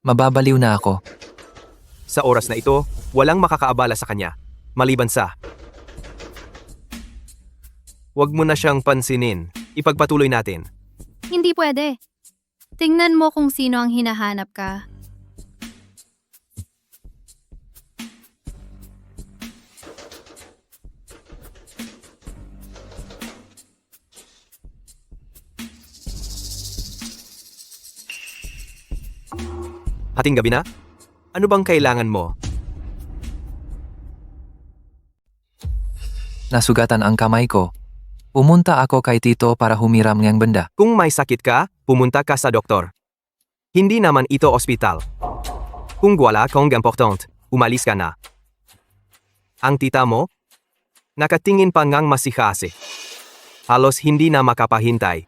Mababaliw na ako. Sa oras na ito, walang makakaabala sa kanya. Maliban sa... Huwag mo na siyang pansinin. Ipagpatuloy natin. Hindi pwede. Tingnan mo kung sino ang hinahanap ka. Hating gabi na? Ano bang kailangan mo? Nasugatan ang kamay ko. Pumunta ako kay Tito para humiram ng benda. Kung may sakit ka, pumunta ka sa doktor. Hindi naman ito ospital. Kung wala kang important, umalis ka na. Ang tita mo? Nakatingin pa ngang masihasi. Halos hindi na makapahintay.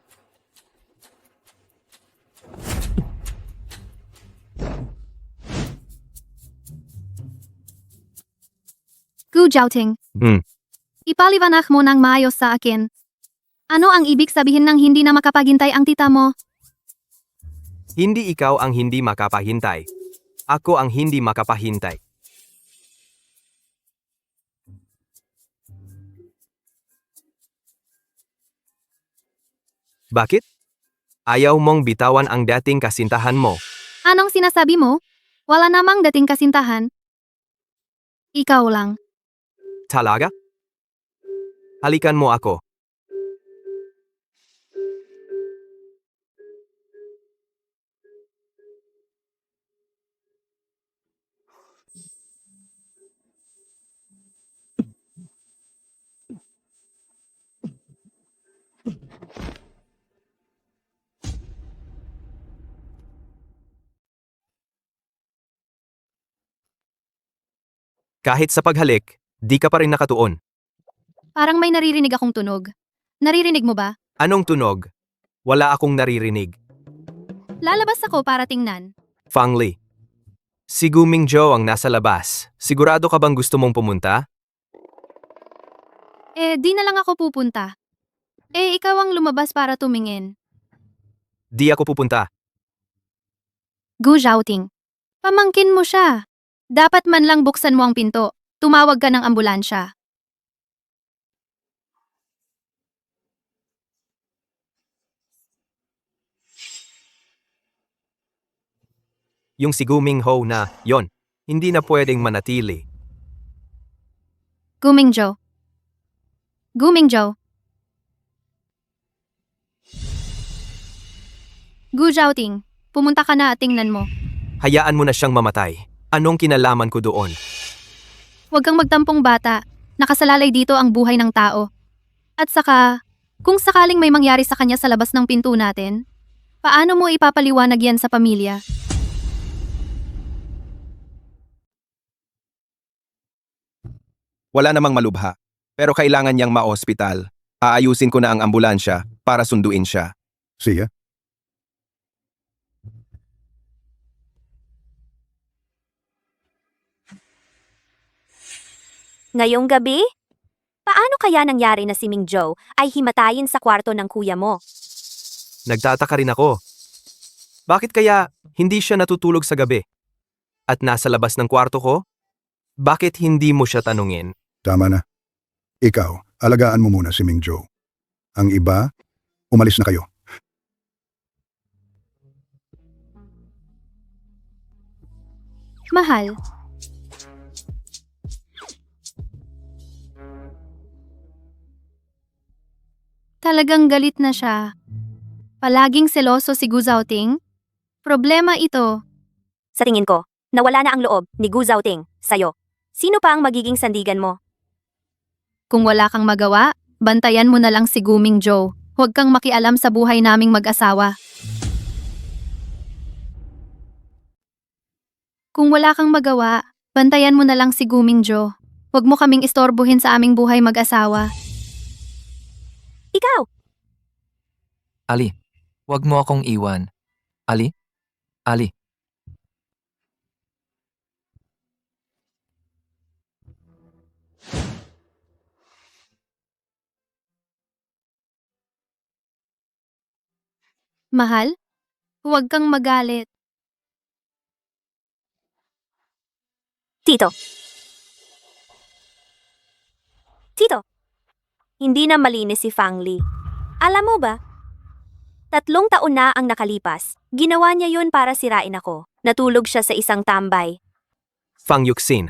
Gu Jiaoting, ipaliwanag mo ng maayos sa akin. Ano ang ibig sabihin ng hindi na makapagintay ang tita mo? Hindi ikaw ang hindi makapahintay. Ako ang hindi makapahintay. Bakit? Ayaw mong bitawan ang dating kasintahan mo. Anong sinasabi mo? Wala namang dating kasintahan. Ikaw lang. Talaga? Halikan mo ako. Kahit sa paghalik, di ka pa rin nakatuon. Parang may naririnig akong tunog. Naririnig mo ba? Anong tunog? Wala akong naririnig. Lalabas ako para tingnan. Fang Li. Si Gu Mingzhou ang nasa labas. Sigurado ka bang gusto mong pumunta? Di na lang ako pupunta. Ikaw ang lumabas para tumingin. Di ako pupunta. Gu Jiaoting. Pamangkin mo siya. Dapat man lang buksan mo ang pinto. Tumawag ka ng ambulansya. Yung si Gu Mingho na, yon, hindi na pwedeng manatili. Gu Mingzhou. Gu Mingzhou. Gu Jiaoting, pumunta ka na at tingnan mo. Hayaan mo na siyang mamatay. Anong kinalaman ko doon? Huwag kang magtampong bata. Nakasalalay dito ang buhay ng tao. At saka, kung sakaling may mangyari sa kanya sa labas ng pinto natin, paano mo ipapaliwanag yan sa pamilya? Wala namang malubha, pero kailangan niyang ma-ospital. Aayusin ko na ang ambulansya para sunduin siya. Siya? Ngayong gabi? Paano kaya nangyari na si Mingzhou ay himatayin sa kwarto ng kuya mo? Nagtataka rin ako. Bakit kaya hindi siya natutulog sa gabi? At nasa labas ng kwarto ko? Bakit hindi mo siya tanungin? Tama na. Ikaw, alagaan mo muna si Mingzhou. Ang iba, umalis na kayo. Mahal, talagang galit na siya. Palaging seloso si Gu Zhaoting. Problema ito. Sa tingin ko, nawala na ang loob ni Gu Zhaoting sa'yo. Sino pa ang magiging sandigan mo? Kung wala kang magawa, bantayan mo na lang si Gu Mingzhou. Huwag kang makialam sa buhay naming mag-asawa. Kung wala kang magawa, bantayan mo na lang si Gu Mingzhou. Huwag mo kaming istorbohin sa aming buhay mag-asawa. Ikaw! Ali, wag mo akong iwan. Ali? Ali. Mahal, huwag kang magalit. Tito. Tito. Hindi na malinis si Fang Li. Alam mo ba? 3 taon na ang nakalipas. Ginawa niya yun para sirain ako. Natulog siya sa isang tambay. Fang Yuxin,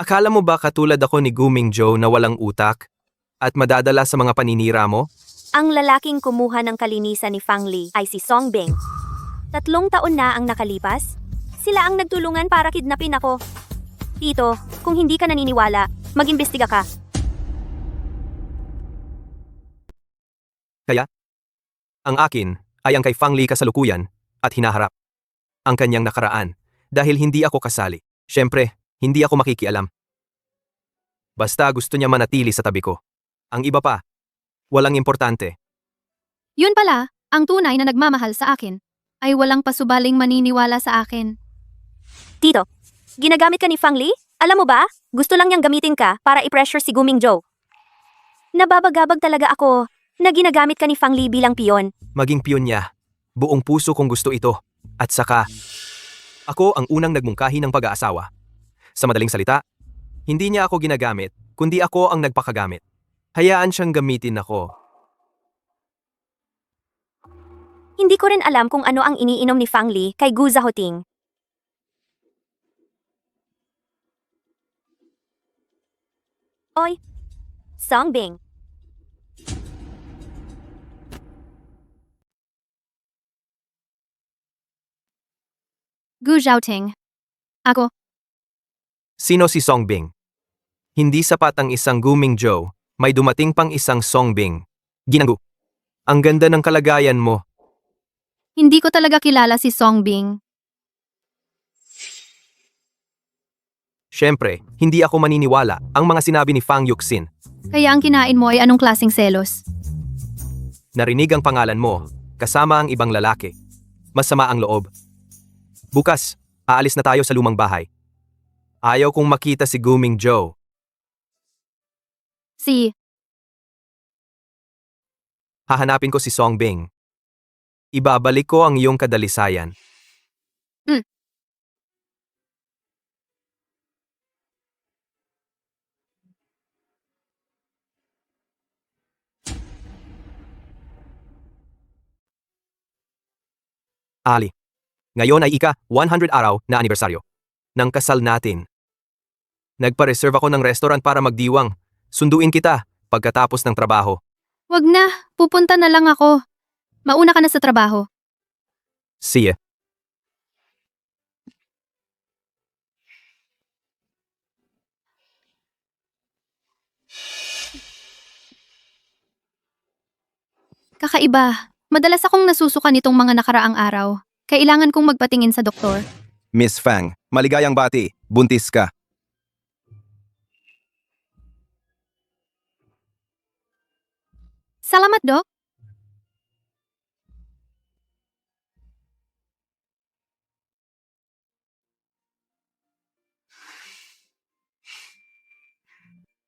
akala mo ba katulad ako ni Gu Mingzhou na walang utak at madadala sa mga paninira mo? Ang lalaking kumuha ng kalinisan ni Fang Li ay si Song Bing. 3 taon na ang nakalipas. Sila ang nagtulungan para kidnapin ako. Tito, kung hindi ka naniniwala, mag-imbestiga ka. Kaya, ang akin ay ang kay Fang Li kasalukuyan at hinaharap. Ang kanyang nakaraan dahil hindi ako kasali. Siyempre, hindi ako makikialam. Basta gusto niya manatili sa tabi ko. Ang iba pa, walang importante. Yun pala, ang tunay na nagmamahal sa akin ay walang pasubaling maniniwala sa akin. Tito, ginagamit ka ni Fang Li? Alam mo ba, gusto lang niyang gamitin ka para i-pressure si Gu Mingzhou. Nababagabag talaga ako na ginagamit ka ni Fang Li bilang piyon. Maging piyon niya. Buong puso kong gusto ito. At saka, ako ang unang nagmungkahi ng pag-aasawa. Sa madaling salita, hindi niya ako ginagamit, kundi ako ang nagpakagamit. Hayaan siyang gamitin ako. Hindi ko rin alam kung ano ang iniinom ni Fang Li kay Gu Zhaoting. Oy, Song Bing. Gu Zhaoting. Ako, Sino si Song Bing? Hindi sapat ang isang Gu Mingzhou, may dumating pang isang Song Bing. Ginanggu. Ang ganda ng kalagayan mo. hindi ko talaga kilala si Song Bing. Siyempre, hindi ako maniniwala ang mga sinabi ni Fang Yuxin. Kaya ang kinain mo ay anong klaseng selos? Narinig ang pangalan mo, kasama ang ibang lalaki. Masama ang loob. Bukas, aalis na tayo sa lumang bahay. Ayaw kong makita si Gu Mingzhou. Hahanapin ko si Song Bing. Ibabalik ko ang iyong kadalisayan. Ali, ngayon ay ika-100 araw na anibersaryo ng kasal natin. Nagpa-reserve ako ng restaurant para magdiwang. Sunduin kita pagkatapos ng trabaho. Wag na, pupunta na lang ako. Mauna ka na sa trabaho. See ya. Kakaiba. Madalas akong nasusuka nitong mga nakaraang araw. Kailangan kong magpatingin sa doktor. Miss Fang, maligayang bati. Buntis ka. Salamat, Doc.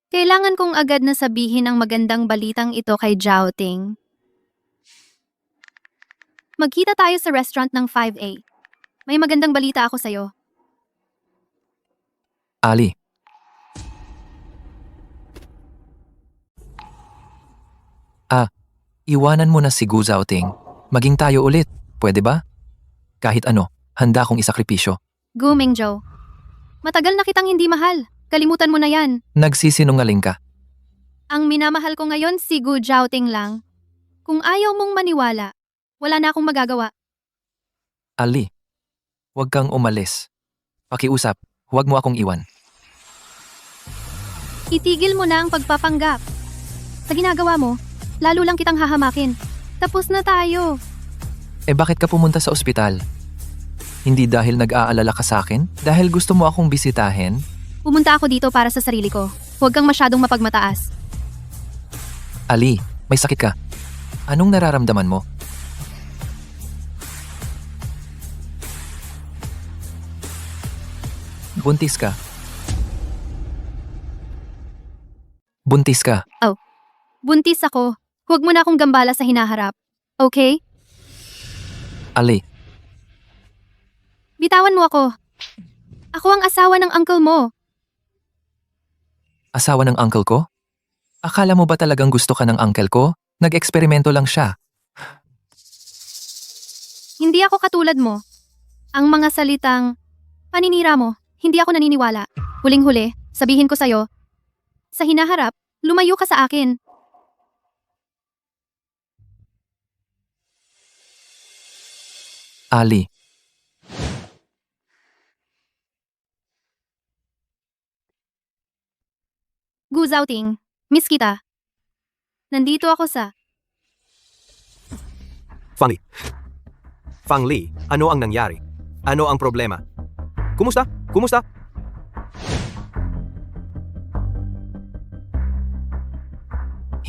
Kailangan kong agad na sabihin ang magandang balitang ito kay Zhaoting. Magkita tayo sa restaurant ng 5A. May magandang balita ako sa'yo. Ali. Iwanan mo na si Gu Zhaoting. Maging tayo ulit, pwede ba? Kahit ano, handa kong isakripisyo. Gu Mingzhou. Matagal na kitang hindi mahal. Kalimutan mo na yan. Nagsisinungaling ka. Ang minamahal ko ngayon si Gu Zhaoting lang. Kung ayaw mong maniwala, wala na akong magagawa. Ali, huwag kang umalis. Pakiusap, huwag mo akong iwan. Itigil mo na ang pagpapanggap. Sa ginagawa mo, lalo lang kitang hahamakin. Tapos na tayo. Bakit ka pumunta sa ospital? Hindi dahil nag-aalala ka sa akin? Dahil gusto mo akong bisitahin? Pumunta ako dito para sa sarili ko. Huwag kang masyadong mapagmataas. Ali, may sakit ka. Anong nararamdaman mo? Buntis ka. Buntis ka. Buntis ako. Huwag mo na akong gambala sa hinaharap. Okay? Ali, Bitawan mo ako. Ako ang asawa ng uncle mo. asawa ng uncle ko? Akala mo ba talagang gusto ka ng uncle ko? Nag-eksperimento lang siya. Hindi ako katulad mo. Ang mga salitang paninira mo, hindi ako naniniwala. Huling-huli, sabihin ko sa'yo, sa hinaharap, lumayo ka sa akin. Ali, Gu Zhaoting, miss kita. Nandito ako sa... Fang Li. Fang Li, ano ang nangyari? Ano ang problema? Kumusta? Kumusta?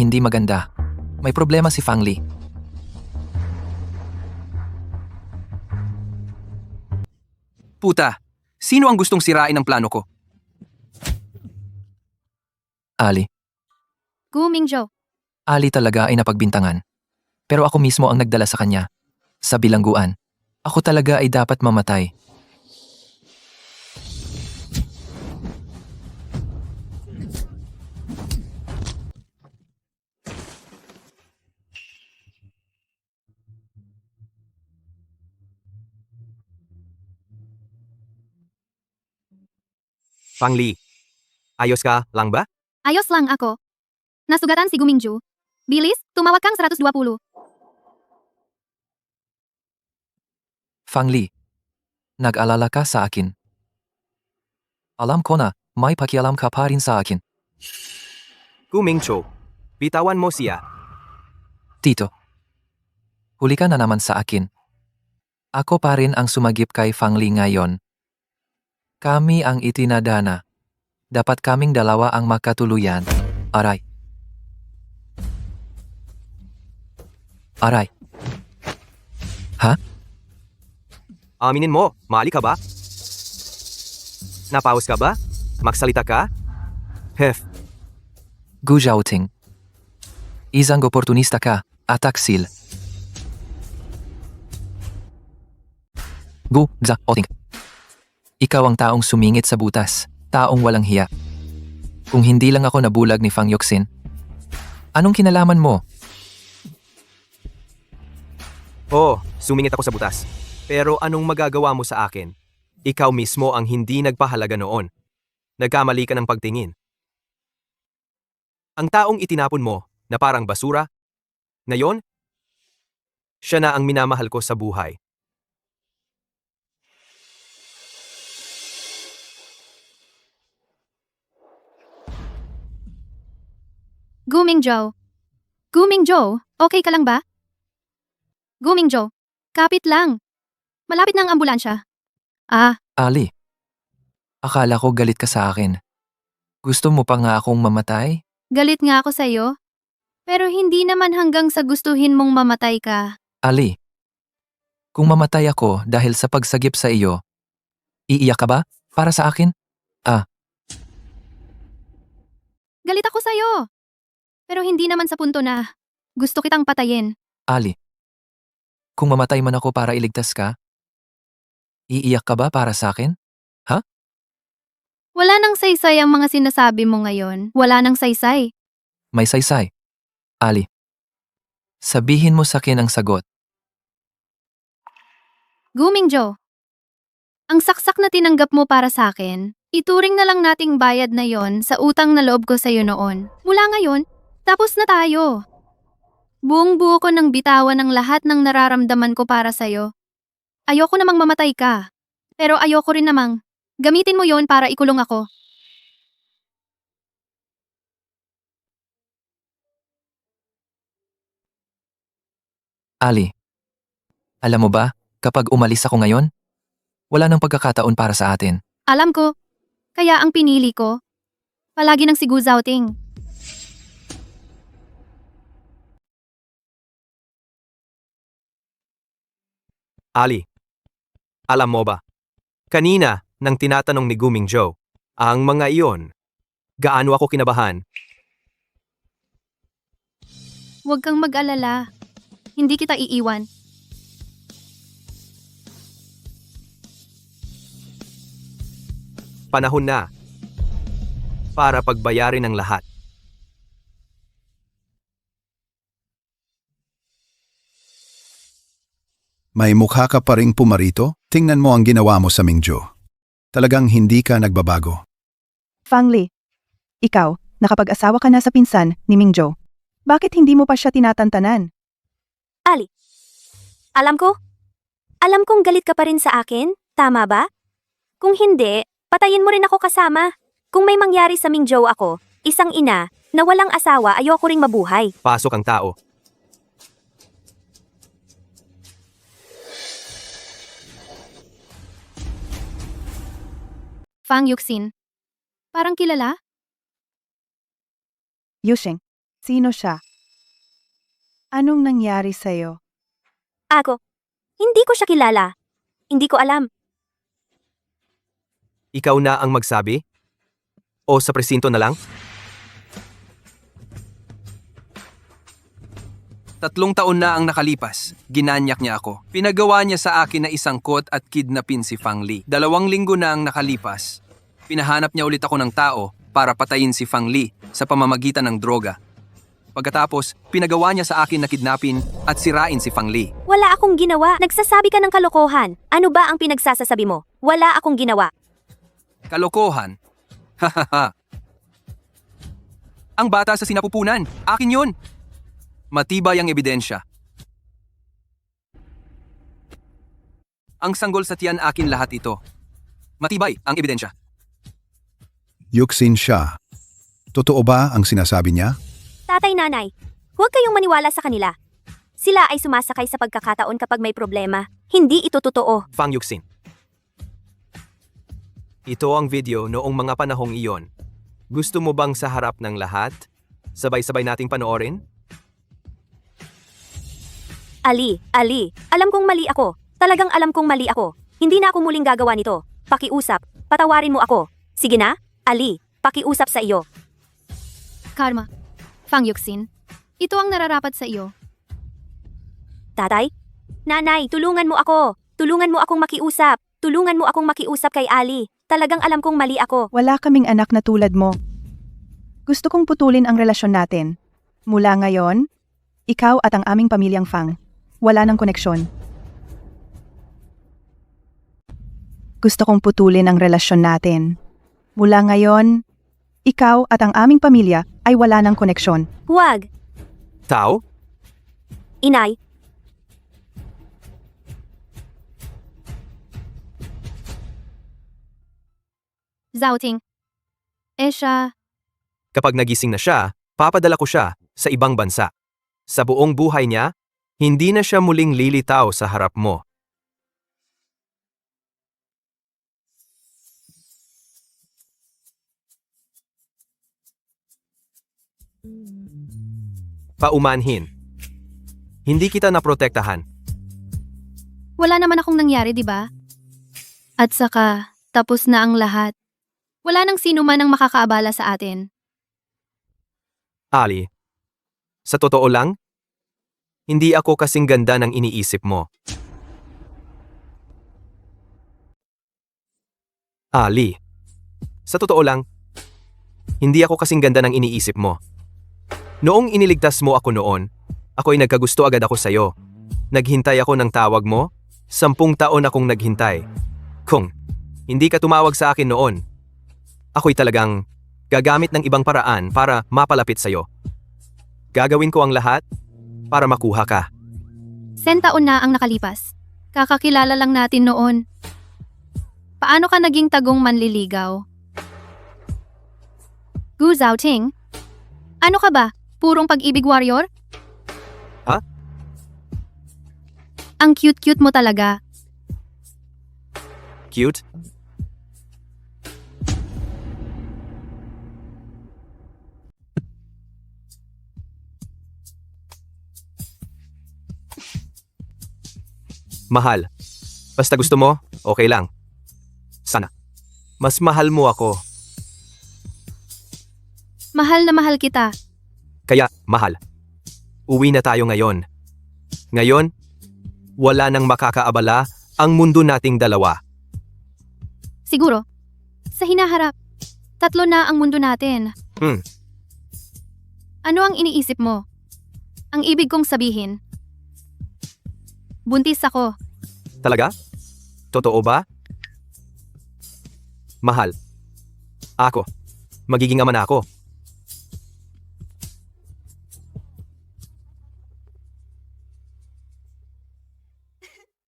hindi maganda. May problema si Fang Li. Puta, sino ang gustong sirain ang plano ko? Ali. Gu Mingzhou. Ali talaga ay napagbintangan. Pero ako mismo ang nagdala sa kanya. Sa bilangguan. Ako talaga ay dapat mamatay. Fang Li, ayos ka lang ba? Ayos lang ako. Nasugatan si Gu Mingzhou. Bilis, tumawag kang 120. Fang Li. Nag-alala ka sa akin. Alam ko na, may pakialam ka pa rin sa akin. Gu Mingzhou, bitawan mo siya. Tito. Huli ka na naman sa akin. Ako pa rin ang sumagip kay Fang Li ngayon. Kami ang itinadana. Dapat kaming dalawa ang makatuluyan. Aray. Aray. Ha? Aminin mo, mali ka ba? Napaus ka ba? Magsalita ka? Hef, Gu Zhaoting. Isang oportunista ka, ataksil. Gu Zhaoting. Ikaw ang taong sumingit sa butas, taong walang hiya. Kung hindi lang ako nabulag ni Fang Yuxin, anong kinalaman mo? oh, sumingit ako sa butas. Pero anong magagawa mo sa akin? Ikaw mismo ang hindi nagpahalaga noon. Nagkamali ka ng pagtingin. Ang taong itinapon mo, na parang basura, ngayon, siya na ang minamahal ko sa buhay. Gu Mingzhou. Gu Mingzhou, okay ka lang ba? Gu Mingzhou, kapit lang. Malapit na ang ambulansya. Ali, akala ko galit ka sa akin. Gusto mo pa nga akong mamatay? Galit nga ako sa'yo. Pero hindi naman hanggang sa gustuhin mong mamatay ka. Ali, kung mamatay ako dahil sa pagsagip sa iyo, iiyak ka ba para sa akin? Galit ako sa'yo. Pero hindi naman sa punto na gusto kitang patayin. Ali, kung mamatay man ako para iligtas ka, iiyak ka ba para sa akin? Wala nang saysay ang mga sinasabi mo ngayon. Wala nang saysay. May saysay. Ali, sabihin mo sa akin ang sagot. Guming Joe. Ang saksak na tinanggap mo para sa akin, ituring na lang nating bayad na yon sa utang na loob ko sa'yo noon. Mula ngayon, tapos na tayo. Buong buo ko nang bitawan ang lahat ng nararamdaman ko para sa'yo. Ayoko namang mamatay ka. Pero ayoko rin namang gamitin mo yon para ikulong ako. Ali, alam mo ba, kapag umalis ako ngayon, wala nang pagkakataon para sa atin. Alam ko. Kaya ang pinili ko, palagi ng siguzauting. Ali, alam mo ba? Kanina, nang tinatanong ni Guming Joe, ang mga iyon, gaano ako kinabahan? Huwag kang mag-alala. Hindi kita iiwan. Panahon na para pagbayarin ang lahat. May mukha ka pa ring pumarito? Tingnan mo ang ginawa mo sa Mingjo. Talagang hindi ka nagbabago. Fang Li, ikaw, nakapag-asawa ka na sa pinsan ni Mingjo. Bakit hindi mo pa siya tinatantanan? Ali, alam kong galit ka pa rin sa akin, tama ba? Kung hindi, patayin mo rin ako kasama. Kung may mangyari sa Mingjo ako, isang ina, na walang asawa, ayoko ring mabuhay. Pasok ang tao. Fang Yuxin. Parang kilala? Yushing, sino siya? Anong nangyari sa'yo? Ako, hindi ko siya kilala. Hindi ko alam. Ikaw na ang magsabi? O sa presinto na lang? 3 taon na ang nakalipas. Ginanyak niya ako. Pinagawa niya sa akin na isangkot at kidnapin si Fang Li. 2 linggo na ang nakalipas. Pinahanap niya ulit ako ng tao para patayin si Fang Li sa pamamagitan ng droga. Pagkatapos, pinagawa niya sa akin na kidnapin at sirain si Fang Li. Wala akong ginawa. Nagsasabi ka ng kalokohan. Ano ba ang pinagsasasabi mo? Wala akong ginawa. Kalokohan. Hahaha. Ang bata sa sinapupunan. Akin yun. Matibay ang ebidensya. Ang sanggol sa tiyan akin lahat ito. Matibay ang ebidensya. Yuxin siya. Totoo ba ang sinasabi niya? Tatay, nanay, huwag kayong maniwala sa kanila. Sila ay sumasakay sa pagkakataon kapag may problema. Hindi ito totoo. Fang Yuxin. Ito ang video noong mga panahong iyon. Gusto mo bang sa harap ng lahat? Sabay-sabay nating panoorin? Ali, alam kong mali ako. Talagang alam kong mali ako. Hindi na ako muling gagawa nito. Pakiusap, patawarin mo ako. Sige na, Ali, pakiusap sa iyo. Karma. Fang Yuxin. Ito ang nararapat sa iyo. Tatay? Nanay, tulungan mo ako. Tulungan mo akong makiusap. Tulungan mo akong makiusap kay Ali. Talagang alam kong mali ako. Wala kaming anak na tulad mo. Gusto kong putulin ang relasyon natin. Mula ngayon, ikaw at ang aming pamilyang Fang. Wala ng koneksyon. Gusto kong putulin ang relasyon natin. Mula ngayon, ikaw at ang aming pamilya ay wala ng koneksyon. Huwag. Tao? Inay, Zouting. Siya. Kapag nagising na siya, papadala ko siya sa ibang bansa. Sa buong buhay niya, hindi na siya muling lilitaw sa harap mo. Paumanhin. Hindi kita naprotektahan. Wala naman akong nangyari, di ba? At saka, tapos na ang lahat. Wala nang sino man ang makakaabala sa atin. Ali, sa totoo lang, hindi ako kasing ganda ng iniisip mo. Ali, sa totoo lang, hindi ako kasing ganda ng iniisip mo. Noong iniligtas mo ako noon, ako'y nagkagusto agad ako sa'yo. Naghintay ako ng tawag mo, 10 taon akong naghintay. Kung hindi ka tumawag sa akin noon, ako'y talagang gagamit ng ibang paraan para mapalapit sa'yo. Gagawin ko ang lahat para makuha ka. 10 taon na ang nakalipas. Kakakilala lang natin noon. Paano ka naging tagong manliligaw? Gu Zhaoting? Ano ka ba? Purong pag-ibig warrior? Ha? Ang cute-cute mo talaga. Cute? Mahal. Basta gusto mo, okay lang. Sana. Mas mahal mo ako. Mahal na mahal kita. Kaya, mahal. Uwi na tayo ngayon. Ngayon, wala nang makakaabala ang mundo nating dalawa. Siguro. Sa hinaharap. 3 na ang mundo natin. Ano ang iniisip mo? Ang ibig kong sabihin. Buntis ako. Talaga? Totoo ba? Mahal. Ako. Magiging ama na ako.